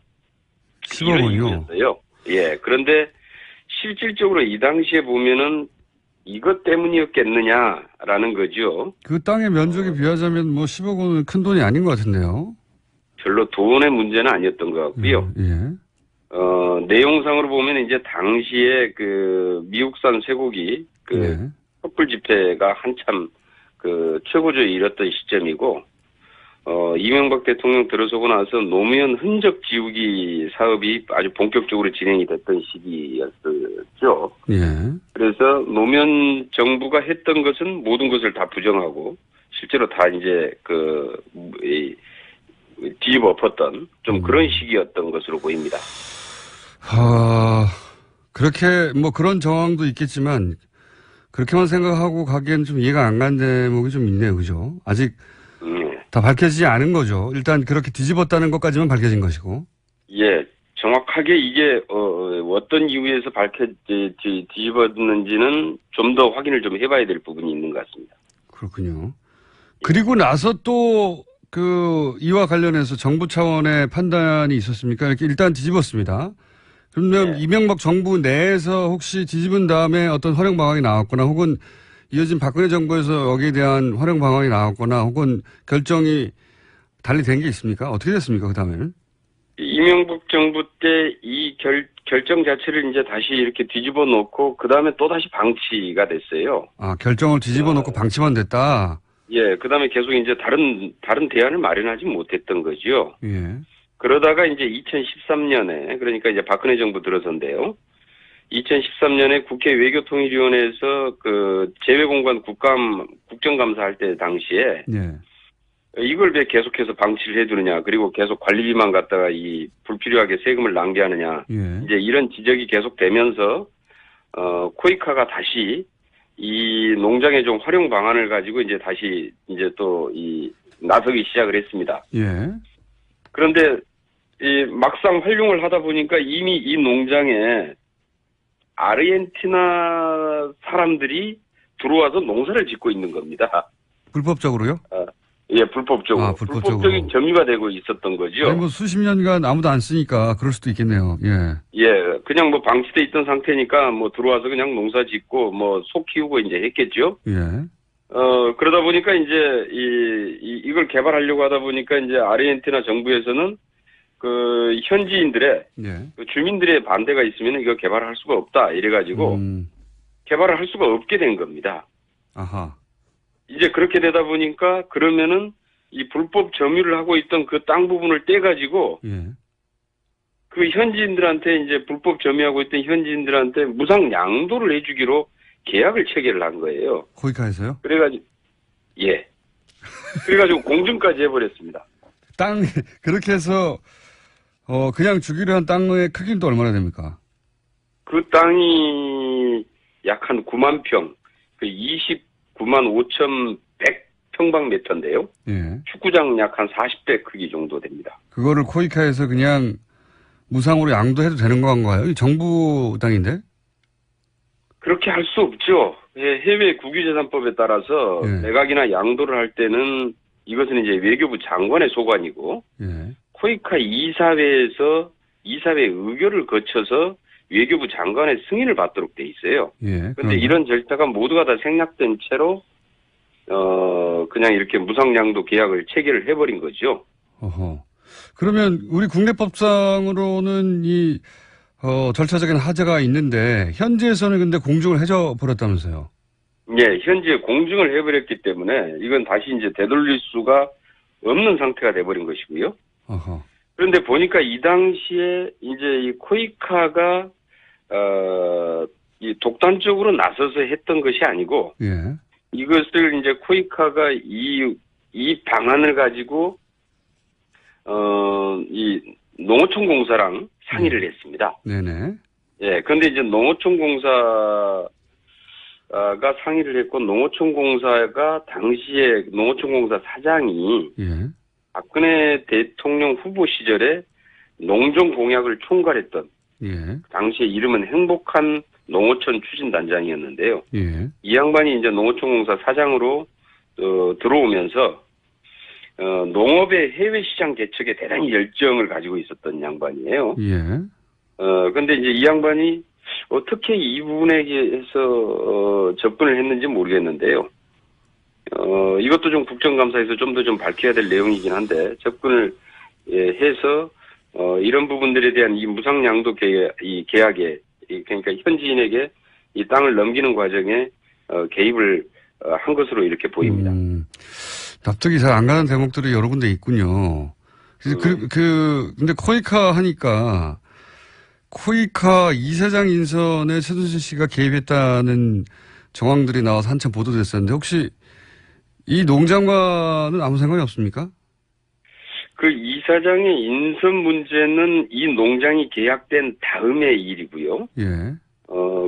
10억 원이요? 예. 그런데 실질적으로 이 당시에 보면은 이것 때문이었겠느냐라는 거죠. 그 땅의 면적에 비하자면 10억 원은 큰 돈이 아닌 것 같은데요. 별로 돈의 문제는 아니었던 것 같고요. 예. 내용상으로 보면 이제 당시에 그 미국산 쇠고기 예. 촛불 집회가 한참 그 최고조에 이뤘던 시점이고, 이명박 대통령 들어서고 나서 노무현 흔적 지우기 사업이 아주 본격적으로 진행이 됐던 시기였었죠. 예. 그래서 노무현 정부가 했던 것은 모든 것을 다 부정하고 실제로 다 이제 뒤집어 엎었던 좀 그런 시기였던 것으로 보입니다. 그렇게 그런 정황도 있겠지만 그렇게만 생각하고 가기엔 좀 이해가 안 가는 대목이 좀 있네요. 그죠? 아직 다 밝혀지지 않은 거죠. 일단 그렇게 뒤집었다는 것까지만 밝혀진 것이고. 예. 정확하게 이게 어떤 이유에서 뒤집었는지는 좀 더 확인을 좀 해봐야 될 부분이 있는 것 같습니다. 그렇군요. 그리고 나서 또 이와 관련해서 정부 차원의 판단이 있었습니까? 이렇게 일단 뒤집었습니다. 그러면 네. 이명박 정부 내에서 혹시 뒤집은 다음에 어떤 활용 방안이 나왔거나 혹은 이어진 박근혜 정부에서 여기에 대한 활용 방안이 나왔거나 혹은 결정이 달리 된 게 있습니까? 어떻게 됐습니까? 그 다음에는? 이명박 정부 때 이 결정 자체를 이제 다시 이렇게 뒤집어 놓고 그 다음에 또 다시 방치가 됐어요. 결정을 뒤집어 놓고 방치만 됐다. 예, 그 다음에 계속 이제 다른 대안을 마련하지 못했던 거죠. 예. 그러다가 이제 2013년에 그러니까 이제 박근혜 정부 들어선데요. 2013년에 국회 외교통일위원회에서 그 재외공관 국정감사할 때 당시에 예. 이걸 왜 계속해서 방치를 해두느냐, 그리고 계속 관리비만 갖다가 이 불필요하게 세금을 낭비하느냐, 예. 이제 이런 지적이 계속되면서 코이카가 다시 이 농장의 좀 활용 방안을 가지고 이제 다시 이제 또 나서기 시작을 했습니다. 예. 그런데 막상 활용을 하다 보니까 이미 이 농장에 아르헨티나 사람들이 들어와서 농사를 짓고 있는 겁니다. 불법적으로요? 예, 불법적으로. 아, 불법적으로. 불법적인 점유가 되고 있었던 거죠. 아니, 뭐 수십 년간 아무도 안 쓰니까 그럴 수도 있겠네요. 예. 예, 그냥 뭐 방치돼 있던 상태니까 뭐 들어와서 그냥 농사 짓고 뭐 소 키우고 이제 했겠죠. 예. 그러다 보니까 이제 이걸 개발하려고 하다 보니까 이제 아르헨티나 정부에서는 그 현지인들의 예. 그 주민들의 반대가 있으면 이거 개발할 수가 없다 이래가지고 개발을 할 수가 없게 된 겁니다. 아하. 이제 그렇게 되다 보니까 그러면은 이 불법 점유를 하고 있던 그 땅 부분을 떼가지고 예. 그 현지인들한테 이제 불법 점유하고 있던 현지인들한테 무상 양도를 해주기로 계약을 체결을 한 거예요. 코이카에서요? 그래가지고 예. 그래가지고 공증까지 해버렸습니다. 땅 그렇게 해서 그냥 주기로 한 땅의 크기는 또 얼마나 됩니까? 그 땅이 약 한 9만 평, 그 29만 5,100평방미터인데요. 예. 축구장 약 한 40대 크기 정도 됩니다. 그거를 코이카에서 그냥 무상으로 양도해도 되는 건가요? 이 정부 땅인데? 그렇게 할 수 없죠. 예, 해외 국유재산법에 따라서 예. 매각이나 양도를 할 때는 이것은 이제 외교부 장관의 소관이고 예. 코이카 이사회에서 이사회 의결을 거쳐서 외교부 장관의 승인을 받도록 돼 있어요. 예. 그런데 이런 절차가 모두가 다 생략된 채로 그냥 이렇게 무상양도 계약을 체결을 해버린 거죠. 어허. 그러면 우리 국내법상으로는 이 절차적인 하자가 있는데 현지에서는 근데 공증을 해줘 버렸다면서요? 예, 현재 공증을 해버렸기 때문에 이건 다시 이제 되돌릴 수가 없는 상태가 돼버린 것이고요. 어허. 그런데 보니까 이 당시에 이제 이 코이카가 이 독단적으로 나서서 했던 것이 아니고 예. 이것을 이제 코이카가 이 방안을 가지고 이 농어촌공사랑 상의를 했습니다. 네네. 예, 근데 이제 농어촌공사가 상의를 했고 농어촌공사가 당시에 농어촌공사 사장이 예. 박근혜 대통령 후보 시절에 농정 공약을 총괄했던 예. 당시에 이름은 행복한 농어촌 추진단장이었는데요. 예. 이 양반이 이제 농어촌공사 사장으로 들어오면서 농업의 해외 시장 개척에 대단히 열정을 가지고 있었던 양반이에요. 예. 근데 이제 이 양반이 어떻게 이 부분에 대해서 접근을 했는지 모르겠는데요. 이것도 좀 국정감사에서 좀 더 좀 밝혀야 될 내용이긴 한데 접근을 해서 이런 부분들에 대한 이 무상양도 계약에 그러니까 현지인에게 이 땅을 넘기는 과정에 개입을 한 것으로 이렇게 보입니다. 납득이 잘 안 가는 대목들이 여러 군데 있군요. 근데 코이카 하니까 코이카 이사장 인선에 최순실 씨가 개입했다는 정황들이 나와서 한참 보도됐었는데 혹시 이 농장과는 아무 상관이 없습니까? 그 이사장의 인선 문제는 이 농장이 계약된 다음의 일이고요. 예.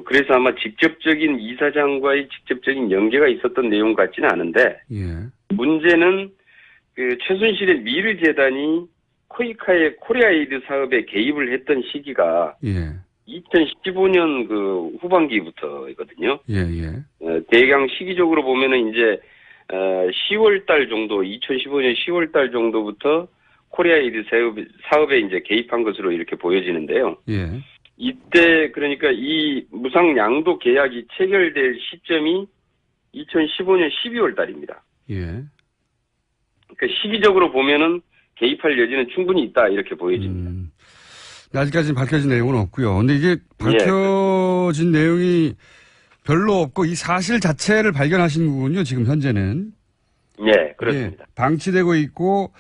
그래서 아마 직접적인 이사장과의 직접적인 연계가 있었던 내용 같지는 않은데, 예. 문제는 그 최순실의 미르재단이 코이카의 코리아에이드 사업에 개입을 했던 시기가 예. 2015년 그 후반기부터거든요. 예, 예. 대강 시기적으로 보면은 이제 10월 달 정도, 2015년 10월 달 정도부터 코리아에이드 사업에 이제 개입한 것으로 이렇게 보여지는데요. 예. 이때 그러니까 이 무상 양도 계약이 체결될 시점이 2015년 12월 달입니다. 예. 그러니까 시기적으로 보면은 개입할 여지는 충분히 있다 이렇게 보여집니다. 아직까지는 밝혀진 내용은 없고요. 근데 이게 밝혀진 내용이 별로 없고 이 사실 자체를 발견하신 거군요. 지금 현재는. 네, 그렇습니다. 예, 방치되고 있고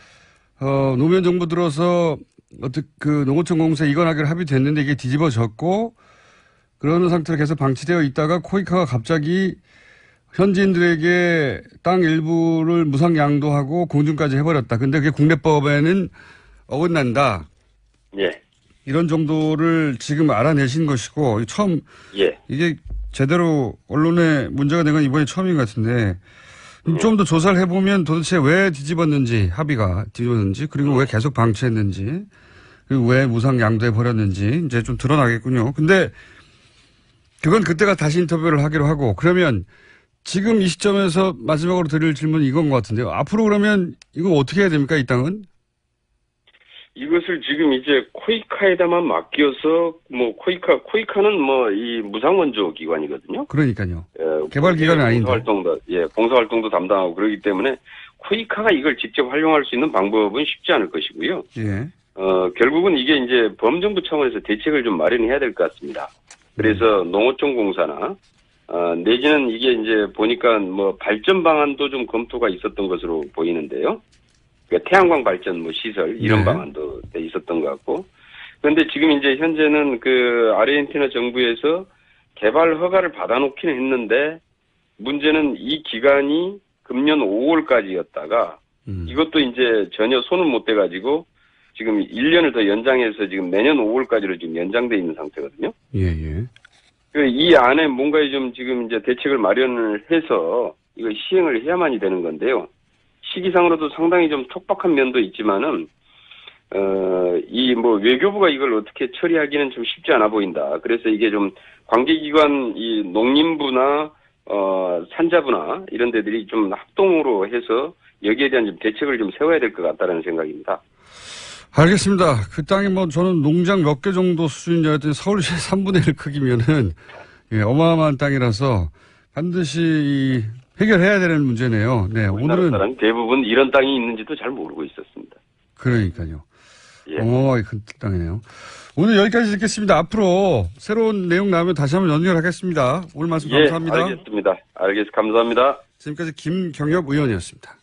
노무현 정부 들어서 그 농어촌 공사 이관하기로 합의됐는데 이게 뒤집어졌고 그러는 상태로 계속 방치되어 있다가 코이카가 갑자기 현지인들에게 땅 일부를 무상 양도하고 공증까지 해버렸다. 근데 그게 국내법에는 어긋난다. 예. 이런 정도를 지금 알아내신 것이고 처음 예. 이게 제대로 언론에 문제가 된 건 이번이 처음인 것 같은데 좀 더 조사를 해보면 도대체 왜 뒤집었는지 합의가 뒤집었는지 그리고 왜 계속 방치했는지 그리고 왜 무상 양도해 버렸는지 이제 좀 드러나겠군요. 근데 그건 그때가 다시 인터뷰를 하기로 하고 그러면 지금 이 시점에서 마지막으로 드릴 질문은 이건 것 같은데요. 앞으로 그러면 이거 어떻게 해야 됩니까? 이 땅은? 이것을 지금 이제 코이카에다만 맡겨서 뭐 코이카는 뭐 이 무상원조 기관이거든요. 그러니까요. 개발 기관은 아닌데. 봉사 활동도 담당하고 그러기 때문에 코이카가 이걸 직접 활용할 수 있는 방법은 쉽지 않을 것이고요. 예. 결국은 이게 이제 범정부 차원에서 대책을 좀 마련해야 될 것 같습니다. 그래서 농어촌공사나 내지는 이게 이제 보니까 뭐 발전 방안도 좀 검토가 있었던 것으로 보이는데요. 그러니까 태양광 발전 뭐 시설 이런 네. 방안도 있었던 것 같고. 그런데 지금 이제 현재는 그 아르헨티나 정부에서 개발 허가를 받아놓기는 했는데 문제는 이 기간이 금년 5월까지였다가 이것도 이제 전혀 손을 못 대가지고 지금 1년을 더 연장해서 지금 내년 5월까지로 지금 연장돼 있는 상태거든요. 예. 이 안에 뭔가 좀 지금 이제 대책을 마련을 해서 이거 시행을 해야만이 되는 건데요. 시기상으로도 상당히 좀 촉박한 면도 있지만은, 이 뭐 외교부가 이걸 어떻게 처리하기는 좀 쉽지 않아 보인다. 그래서 이게 좀 관계기관 이 농림부나, 산자부나 이런 데들이 좀 합동으로 해서 여기에 대한 좀 대책을 좀 세워야 될 것 같다는 생각입니다. 알겠습니다. 그 땅이 뭐 저는 농장 몇 개 정도 수준인 줄 알았더니 서울시 3분의 1 크기면은 예, 어마어마한 땅이라서 반드시 해결해야 되는 문제네요. 네, 오늘은 사람 대부분 이런 땅이 있는지도 잘 모르고 있었습니다. 그러니까요. 예. 어마어마하게 큰 땅이네요. 오늘 여기까지 듣겠습니다. 앞으로 새로운 내용 나오면 다시 한번 연결하겠습니다. 오늘 말씀 감사합니다. 알겠습니다. 감사합니다. 지금까지 김경엽 의원이었습니다.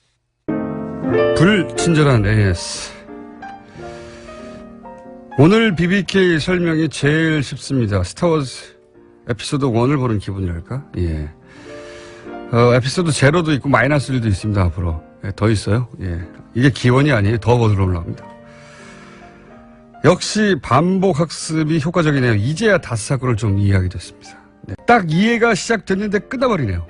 불친절한 AS. 오늘 BBK 설명이 제일 쉽습니다. 스타워즈 에피소드 1을 보는 기분이랄까? 예. 에피소드 0도 있고 마이너스 1도 있습니다, 앞으로. 예, 더 있어요. 예. 이게 기원이 아니에요. 더 올라옵니다. 역시 반복 학습이 효과적이네요. 이제야 다스사고를 좀 이해하게 됐습니다. 네. 딱 이해가 시작됐는데 끝나버리네요.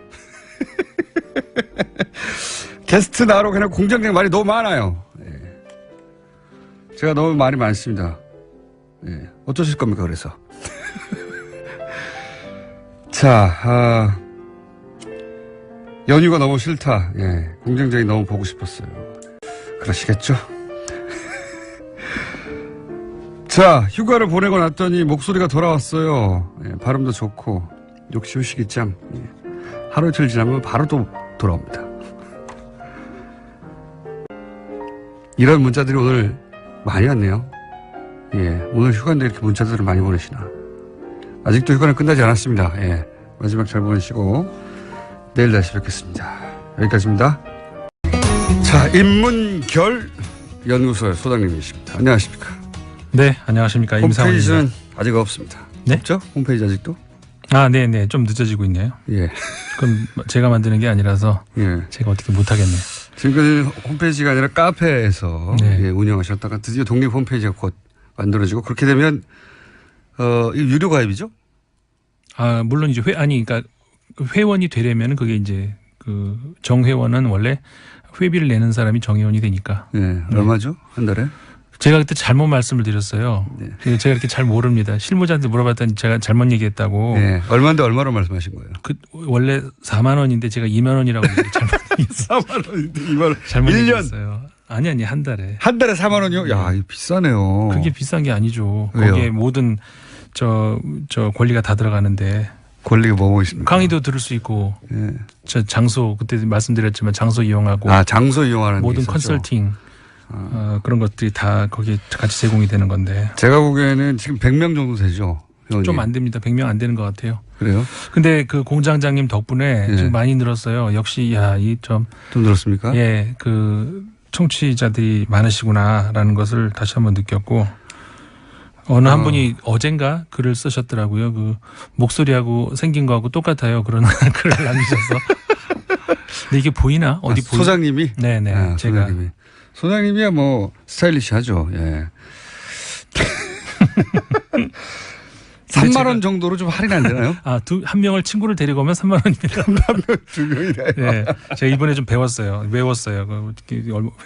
게스트 나로 그냥 공장장 말이 너무 많아요. 예. 제가 너무 말이 많습니다. 예. 어쩌실 겁니까, 그래서. 자, 연휴가 너무 싫다. 예. 공장장이 너무 보고 싶었어요. 그러시겠죠? 자, 휴가를 보내고 났더니 목소리가 돌아왔어요. 예, 발음도 좋고, 역시 휴식이짱. 예. 하루 이틀 지나면 바로 또 돌아옵니다. 이런 문자들이 오늘 많이 왔네요. 예, 오늘 휴가인데 이렇게 문자들을 많이 보내시나. 아직도 휴가는 끝나지 않았습니다. 예, 마지막 잘 보내시고, 내일 다시 뵙겠습니다. 여기까지입니다. 자, 인문결 연구소의 소장님이십니다. 안녕하십니까. 네, 안녕하십니까. 임상훈입니다. 홈페이지는 아직 없습니다. 네? 없죠? 홈페이지 아직도? 아, 네네. 좀 늦어지고 있네요. 예. 그럼 제가 만드는 게 아니라서 예. 제가 어떻게 못하겠네요. 지금까지 홈페이지가 아니라 카페에서 네. 예, 운영하셨다가 드디어 독립 홈페이지가 곧 만들어지고 그렇게 되면 이 유료 가입이죠? 아, 물론 이제 그러니까 회원이 되려면 그게 이제 그 정회원은 원래 회비를 내는 사람이 정회원이 되니까. 예. 얼마죠? 한 달에? 제가 그때 잘못 말씀을 드렸어요. 네. 제가 이렇게 잘 모릅니다. 실무자한테 물어봤더니 제가 잘못 얘기했다고. 예. 얼마인데 얼마로 말씀하신 거예요? 원래 4만 원인데 제가 2만 원이라고 잘못 얘기했어요. 4만 원인데 2만 원. 잘못 1년. 얘기했어요. 아니 한 달에. 한 달에 4만 원이요? 야, 이거 비싸네요. 그게 비싼 게 아니죠. 왜요? 거기에 모든 저 권리가 다 들어가는데. 권리가 뭐뭐 있습니까? 강의도 들을 수 있고, 예. 저 장소 그때 말씀드렸지만 장소 이용하고, 장소 이용하는 모든 게 있었죠. 컨설팅 그런 것들이 다 거기에 같이 제공이 되는 건데. 제가 보기에는 지금 100명 정도 되죠. 회원이. 좀 안 됩니다. 100명 안 되는 것 같아요. 그래요? 근데 그 공장장님 덕분에 예. 좀 많이 늘었어요. 역시 좀 늘었습니까? 예, 그 청취자들이 많으시구나라는 것을 다시 한번 느꼈고. 어느 한 분이 어젠가 글을 쓰셨더라고요. 그 목소리하고 생긴 거하고 똑같아요. 그런 글을 남기셔서. 근데 이게 보이나? 어디 보이? 소장님이? 네네. 제가. 소장님이야 뭐 스타일리시하죠. 예. 3만 원 정도로 좀 할인 안 되나요? 한 명을 친구를 데리고 오면 3만 원입니다. 한 명, 두 명이래요. 네. 제가 이번에 좀 외웠어요.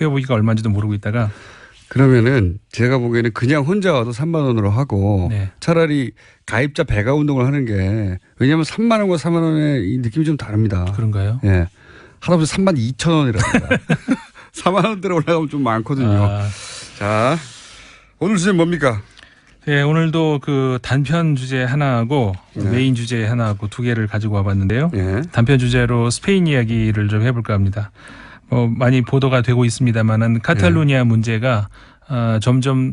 회보기가 얼마인지도 모르고 있다가 그러면은 제가 보기에는 그냥 혼자 와도 3만 원으로 하고 네. 차라리 가입자 배가 운동을 하는 게 왜냐하면 3만 원과 4만 원의 이 느낌이 좀 다릅니다. 그런가요? 예. 하다못해 3만 2천 원이랍니다. 4만 원대로 올라가면 좀 많거든요. 자, 오늘 주제는 뭡니까? 네, 오늘도 그 단편 주제 하나하고 네. 메인 주제 하나하고 두 개를 가지고 와봤는데요. 예. 단편 주제로 스페인 이야기를 좀 해볼까 합니다. 많이 보도가 되고 있습니다만은 카탈루니아 문제가 점점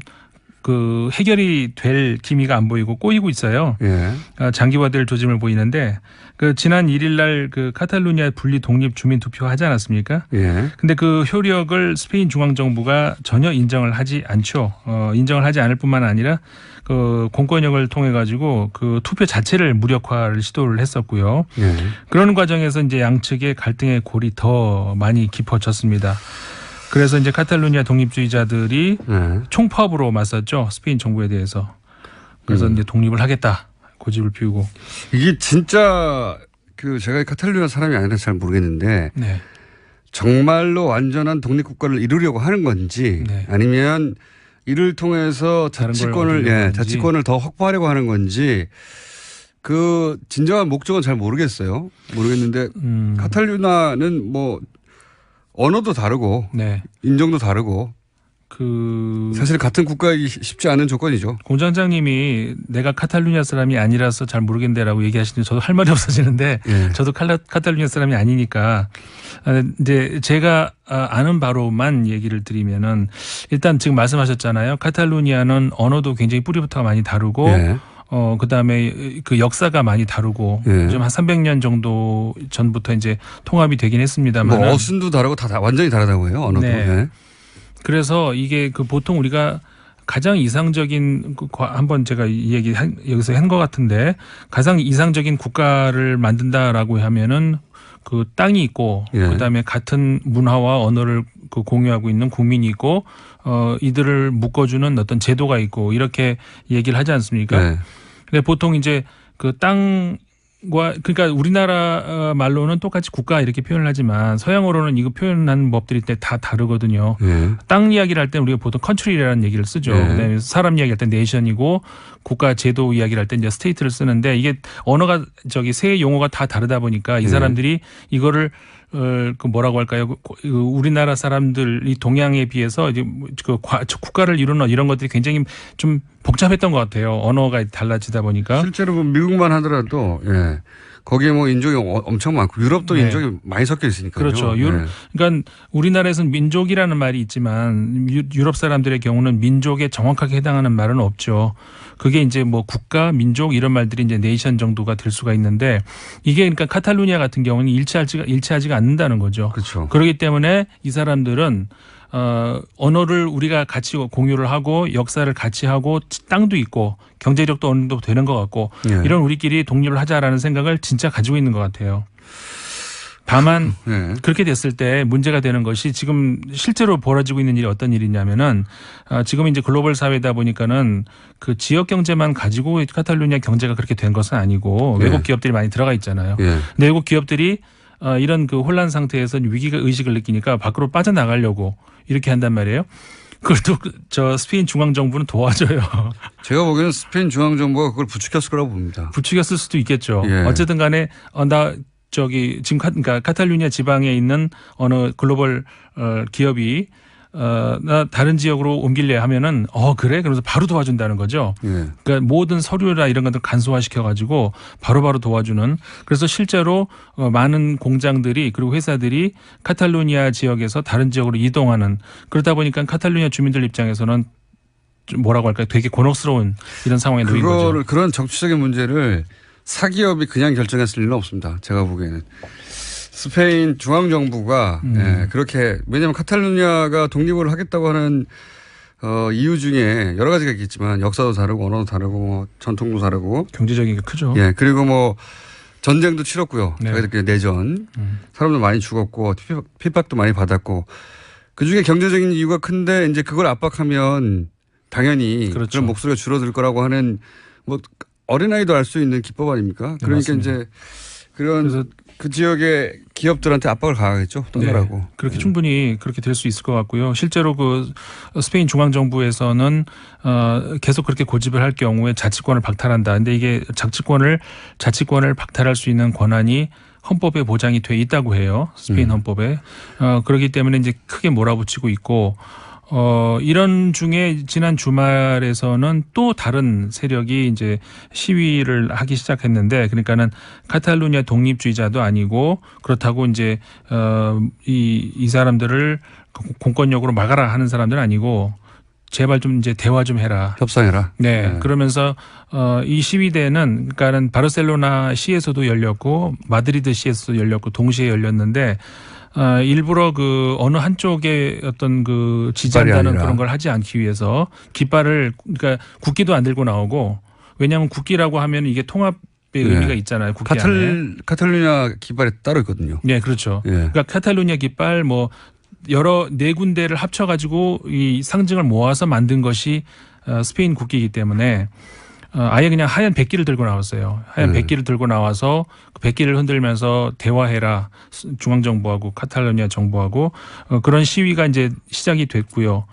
그 해결이 될 기미가 안 보이고 꼬이고 있어요. 예. 장기화될 조짐을 보이는데 그 지난 1일날 그 카탈루니아 분리 독립 주민 투표 하지 않았습니까? 예. 근데 그 효력을 스페인 중앙 정부가 전혀 인정을 하지 않죠. 인정을 하지 않을 뿐만 아니라 그 공권력을 통해 가지고 그 투표 자체를 무력화를 시도를 했었고요. 예. 그런 과정에서 이제 양측의 갈등의 골이 더 많이 깊어졌습니다. 그래서 이제 카탈루니아 독립주의자들이 예. 총파업으로 맞섰죠. 스페인 정부에 대해서. 그래서 이제 독립을 하겠다. 고집을 피우고. 이게 진짜 그 제가 카탈루니아 사람이 아니라서 잘 모르겠는데 네. 정말로 완전한 독립국가를 이루려고 하는 건지 네. 아니면 이를 통해서 다른 걸 자치권을 얻으려고 하는지. 자치권을 더 확보하려고 하는 건지 그 진정한 목적은 잘 모르겠어요. 모르겠는데 카탈루냐는 뭐 언어도 다르고 네. 인종도 다르고 그 사실 같은 국가이기 쉽지 않은 조건이죠. 공장장님이 내가 카탈루니아 사람이 아니라서 잘 모르겠네라고 얘기하시는데 저도 할 말이 없어지는데 예. 저도 카탈루니아 사람이 아니니까 이제 제가 아는 바로만 얘기를 드리면은 일단 지금 말씀하셨잖아요. 카탈루니아는 언어도 굉장히 뿌리부터가 많이 다르고 예. 그다음에 그 역사가 많이 다르고 예. 좀 한 300년 정도 전부터 이제 통합이 되긴 했습니다만 뭐 어순도 다르고 다 완전히 다르다고 해요. 언어도. 네. 예. 그래서 이게 그 보통 우리가 가장 이상적인 한번 제가 이 얘기 여기서 한 것 같은데 가장 이상적인 국가를 만든다라고 하면은 그 땅이 있고 예. 그다음에 같은 문화와 언어를 그 공유하고 있는 국민이 있고 이들을 묶어주는 어떤 제도가 있고 이렇게 얘기를 하지 않습니까? 네. 근데 보통 이제 그 땅과 그러니까 우리나라 말로는 똑같이 국가 이렇게 표현을 하지만 서양어로는 이거 표현하는 법들이 다 다르거든요. 예. 땅 이야기를 할 때 우리가 보통 컨트리라는 얘기를 쓰죠. 네. 그다음에 사람 이야기할 때 네이션이고 국가 제도 이야기를 할 때 이제 스테이트를 쓰는데 이게 언어가 세 용어가 다 다르다 보니까 이 사람들이 이거를 그 뭐라고 할까요? 우리나라 사람들이 동양에 비해서 이제 그 국가를 이루는 이런 것들이 굉장히 좀 복잡했던 것 같아요. 언어가 달라지다 보니까. 실제로 뭐 미국만 하더라도 예. 거기에 뭐 인종이 엄청 많고 유럽도 네. 인종이 많이 섞여 있으니까요. 그렇죠. 예. 그러니까 우리나라에서는 민족이라는 말이 있지만 유럽 사람들의 경우는 민족에 정확하게 해당하는 말은 없죠. 그게 이제 뭐 국가, 민족 이런 말들이 이제 네이션 정도가 될 수가 있는데 이게 그러니까 카탈루니아 같은 경우는 일치하지가 않는다는 거죠. 그렇죠. 그렇기 때문에 이 사람들은 언어를 우리가 같이 공유를 하고 역사를 같이 하고 땅도 있고 경제력도 어느 정도 되는 것 같고 예. 이런 우리끼리 독립을 하자라는 생각을 진짜 가지고 있는 것 같아요. 다만 예. 그렇게 됐을 때 문제가 되는 것이 지금 실제로 벌어지고 있는 일이 어떤 일이냐면은 지금 이제 글로벌 사회다 보니까는 그 지역 경제만 가지고 카탈루니아 경제가 그렇게 된 것은 아니고 예. 외국 기업들이 많이 들어가 있잖아요. 예. 근데 외국 기업들이 이런 그 혼란 상태에서 위기 의식을 느끼니까 밖으로 빠져나가려고 이렇게 한단 말이에요. 그걸 또 저 스페인 중앙 정부는 도와줘요. 제가 보기에는 스페인 중앙 정부가 그걸 부추겼을 거라고 봅니다. 부추겼을 수도 있겠죠. 예. 어쨌든 간에 지금 그러니까 카탈루니아 지방에 있는 어느 글로벌 기업이 나 다른 지역으로 옮길래 하면은 그래? 그러면서 바로 도와준다는 거죠. 예. 그러니까 모든 서류나 이런 것들 간소화시켜 가지고 바로바로 도와주는 그래서 실제로 많은 공장들이 그리고 회사들이 카탈루니아 지역에서 다른 지역으로 이동하는 그러다 보니까 카탈루니아 주민들 입장에서는 좀 뭐라고 할까요? 되게 곤혹스러운 이런 상황에 놓인 거죠. 그런 정치적인 문제를 사기업이 그냥 결정했을 리는 없습니다. 제가 보기에는. 스페인 중앙정부가 그렇게 왜냐하면 카탈루니아가 독립을 하겠다고 하는 이유 중에 여러 가지가 있겠지만 역사도 다르고 언어도 다르고 뭐 전통도 다르고 경제적인 게 크죠. 예 그리고 뭐 전쟁도 치렀고요. 네. 자기들끼리 내전 사람도 많이 죽었고 핍박도 많이 받았고 그 중에 경제적인 이유가 큰데 이제 그걸 압박하면 당연히 그렇죠. 그런 목소리가 줄어들 거라고 하는 뭐 어린아이도 알 수 있는 기법 아닙니까? 그러니까 맞습니다. 이제 그래서 그 지역의 기업들한테 압박을 가하겠죠. 떠나라고. 네, 그렇게 충분히 그렇게 될 수 있을 것 같고요. 실제로 그 스페인 중앙정부에서는 계속 그렇게 고집을 할 경우에 자치권을 박탈한다. 근데 이게 자치권을 박탈할 수 있는 권한이 헌법에 보장이 돼 있다고 해요. 스페인 헌법에. 그렇기 때문에 이제 크게 몰아붙이고 있고 이런 중에 지난 주말에서는 또 다른 세력이 이제 시위를 하기 시작했는데, 그러니까는 카탈루냐 독립주의자도 아니고 그렇다고 이제 이 사람들을 공권력으로 막아라 하는 사람들은 아니고 제발 좀 이제 대화 좀 해라. 협상해라. 네. 그러면서 이 시위대는 그러니까는 바르셀로나 시에서도 열렸고 마드리드 시에서도 열렸고 동시에 열렸는데 일부러 그 어느 한쪽에 어떤 그 지지한다는 그런 걸 하지 않기 위해서 깃발을 그러니까 국기도 안 들고 나오고, 왜냐하면 국기라고 하면 이게 통합의 의미가 있잖아요. 국기 안에. 카탈루냐 깃발이 따로 있거든요. 네, 그렇죠. 그러니까 카탈루냐 깃발 뭐 여러 네 군데를 합쳐가지고 이 상징을 모아서 만든 것이 스페인 국기이기 때문에 아예 그냥 하얀 백기를 들고 나왔어요. 하얀 백기를 들고 나와서 그 백기를 흔들면서 대화해라. 중앙정부하고 카탈루냐 정부하고 그런 시위가 이제 시작이 됐고요.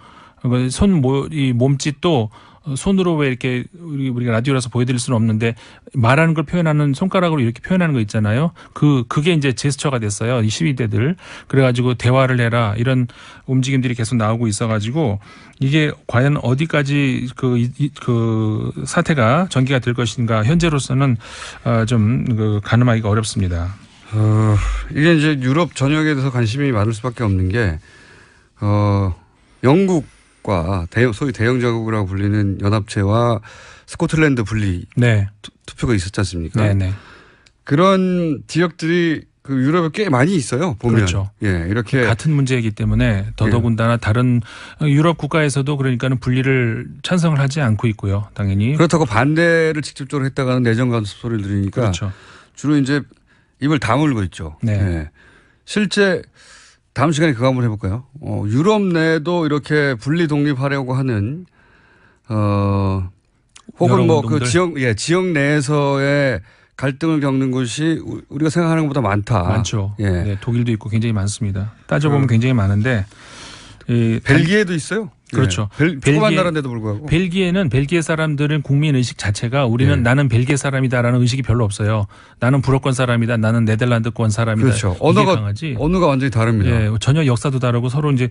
이 몸짓도 손으로 왜 이렇게 우리가 라디오라서 보여드릴 수는 없는데 말하는 걸 표현하는 손가락으로 이렇게 표현하는 거 있잖아요. 그게 이제 제스처가 됐어요. 이 시위대들. 그래가지고 대화를 해라 이런 움직임들이 계속 나오고 있어가지고 이게 과연 어디까지 그 사태가 전개가 될 것인가 현재로서는 좀 가늠하기가 어렵습니다. 이게 이제 유럽 전역에 대해서 관심이 많을 수밖에 없는 게 영국과 소위 대영 자국이라고 불리는 연합체와 스코틀랜드 분리 투표가 있었지 않습니까? 네네. 그런 지역들이 그 유럽에 꽤 많이 있어요. 보면. 그렇죠. 예, 이렇게 같은 문제이기 때문에 더더군다나 다른 유럽 국가에서도 그러니까는 분리를 찬성을 하지 않고 있고요. 당연히. 그렇다고 반대를 직접적으로 했다가는 내정 간섭 소리를 들으니까 그렇죠. 주로 이제 입을 다물고 있죠. 네. 예. 실제 다음 시간에 그거 한번 해볼까요? 유럽 내도 이렇게 분리 독립하려고 하는 혹은 뭐 그 지역 내에서의 갈등을 겪는 곳이 우리가 생각하는 것보다 많죠. 예. 네, 독일도 있고 굉장히 많습니다. 따져보면 굉장히 많은데 벨기에도 있어요. 그렇죠. 조그만 나라인데도 불구하고. 벨기에는 벨기에 사람들은 국민 의식 자체가 우리는 나는 벨기에 사람이다라는 의식이 별로 없어요. 나는 불어권 사람이다. 나는 네덜란드권 사람이다. 그렇죠. 언어가 완전히 다릅니다. 예, 전혀 역사도 다르고 서로 이제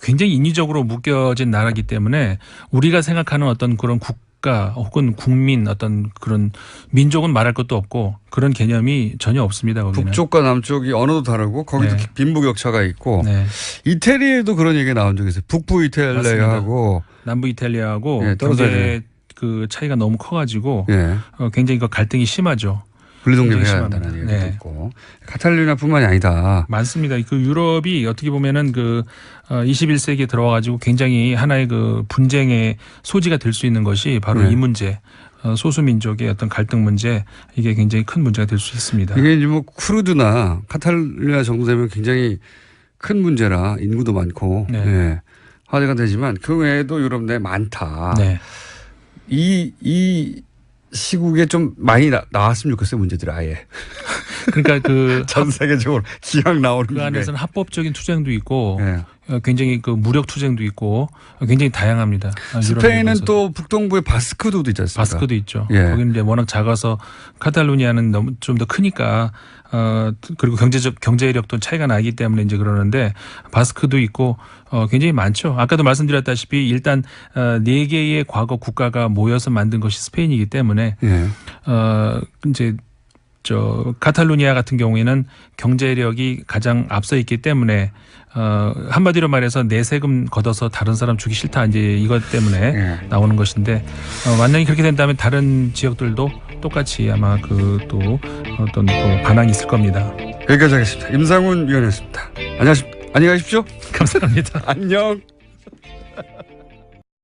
굉장히 인위적으로 묶여진 나라이기 때문에 우리가 생각하는 어떤 그런 국가 혹은 국민 어떤 그런 민족은 말할 것도 없고 그런 개념이 전혀 없습니다. 거기는. 북쪽과 남쪽이 언어도 다르고 거기도 빈부격차가 있고 이태리에도 그런 얘기가 나온 적이 있어요. 북부 이탈리아하고 남부 이탈리아하고 경제 그 차이가 너무 커가지고 굉장히 그 갈등이 심하죠. 분리독립해야 한다는 얘기도 있고 카탈루냐뿐만이 아니다. 많습니다. 그 유럽이 어떻게 보면은 그 21세기에 들어와가지고 굉장히 하나의 그 분쟁의 소지가 될 수 있는 것이 바로 이 문제. 소수민족의 어떤 갈등 문제, 이게 굉장히 큰 문제가 될 수 있습니다. 이게 이제 뭐 쿠르드나 카탈루냐 정도 되면 굉장히 큰 문제라 인구도 많고 화제가 되지만 그 외에도 유럽 내에 많다. 이 시국에 좀 많이 나왔으면 좋겠어요, 문제들이 아예. 그러니까 전 세계적으로 기왕 나오는 그 안에서는 합법적인 투쟁도 있고 굉장히 그 무력 투쟁도 있고 굉장히 다양합니다. 스페인은 또 북동부에 바스크도도 있지 않습니까? 바스크도 있죠. 거기는 이제 워낙 작아서 카탈루니아는 너무 좀 더 크니까 그리고 경제력도 차이가 나기 때문에 이제 그러는데 바스크도 있고 굉장히 많죠. 아까도 말씀드렸다시피 일단 4개의 과거 국가가 모여서 만든 것이 스페인이기 때문에 이제 카탈루니아 같은 경우에는 경제력이 가장 앞서 있기 때문에 한마디로 말해서 내 세금 걷어서 다른 사람 주기 싫다 이제 이것 때문에 나오는 것인데 만약에 그렇게 된다면 다른 지역들도 똑같이 아마 또 어떤 또 반항이 있을 겁니다. 여기까지 하겠습니다. 임상훈 위원이었습니다. 안녕히 가십시오. 감사합니다. 안녕.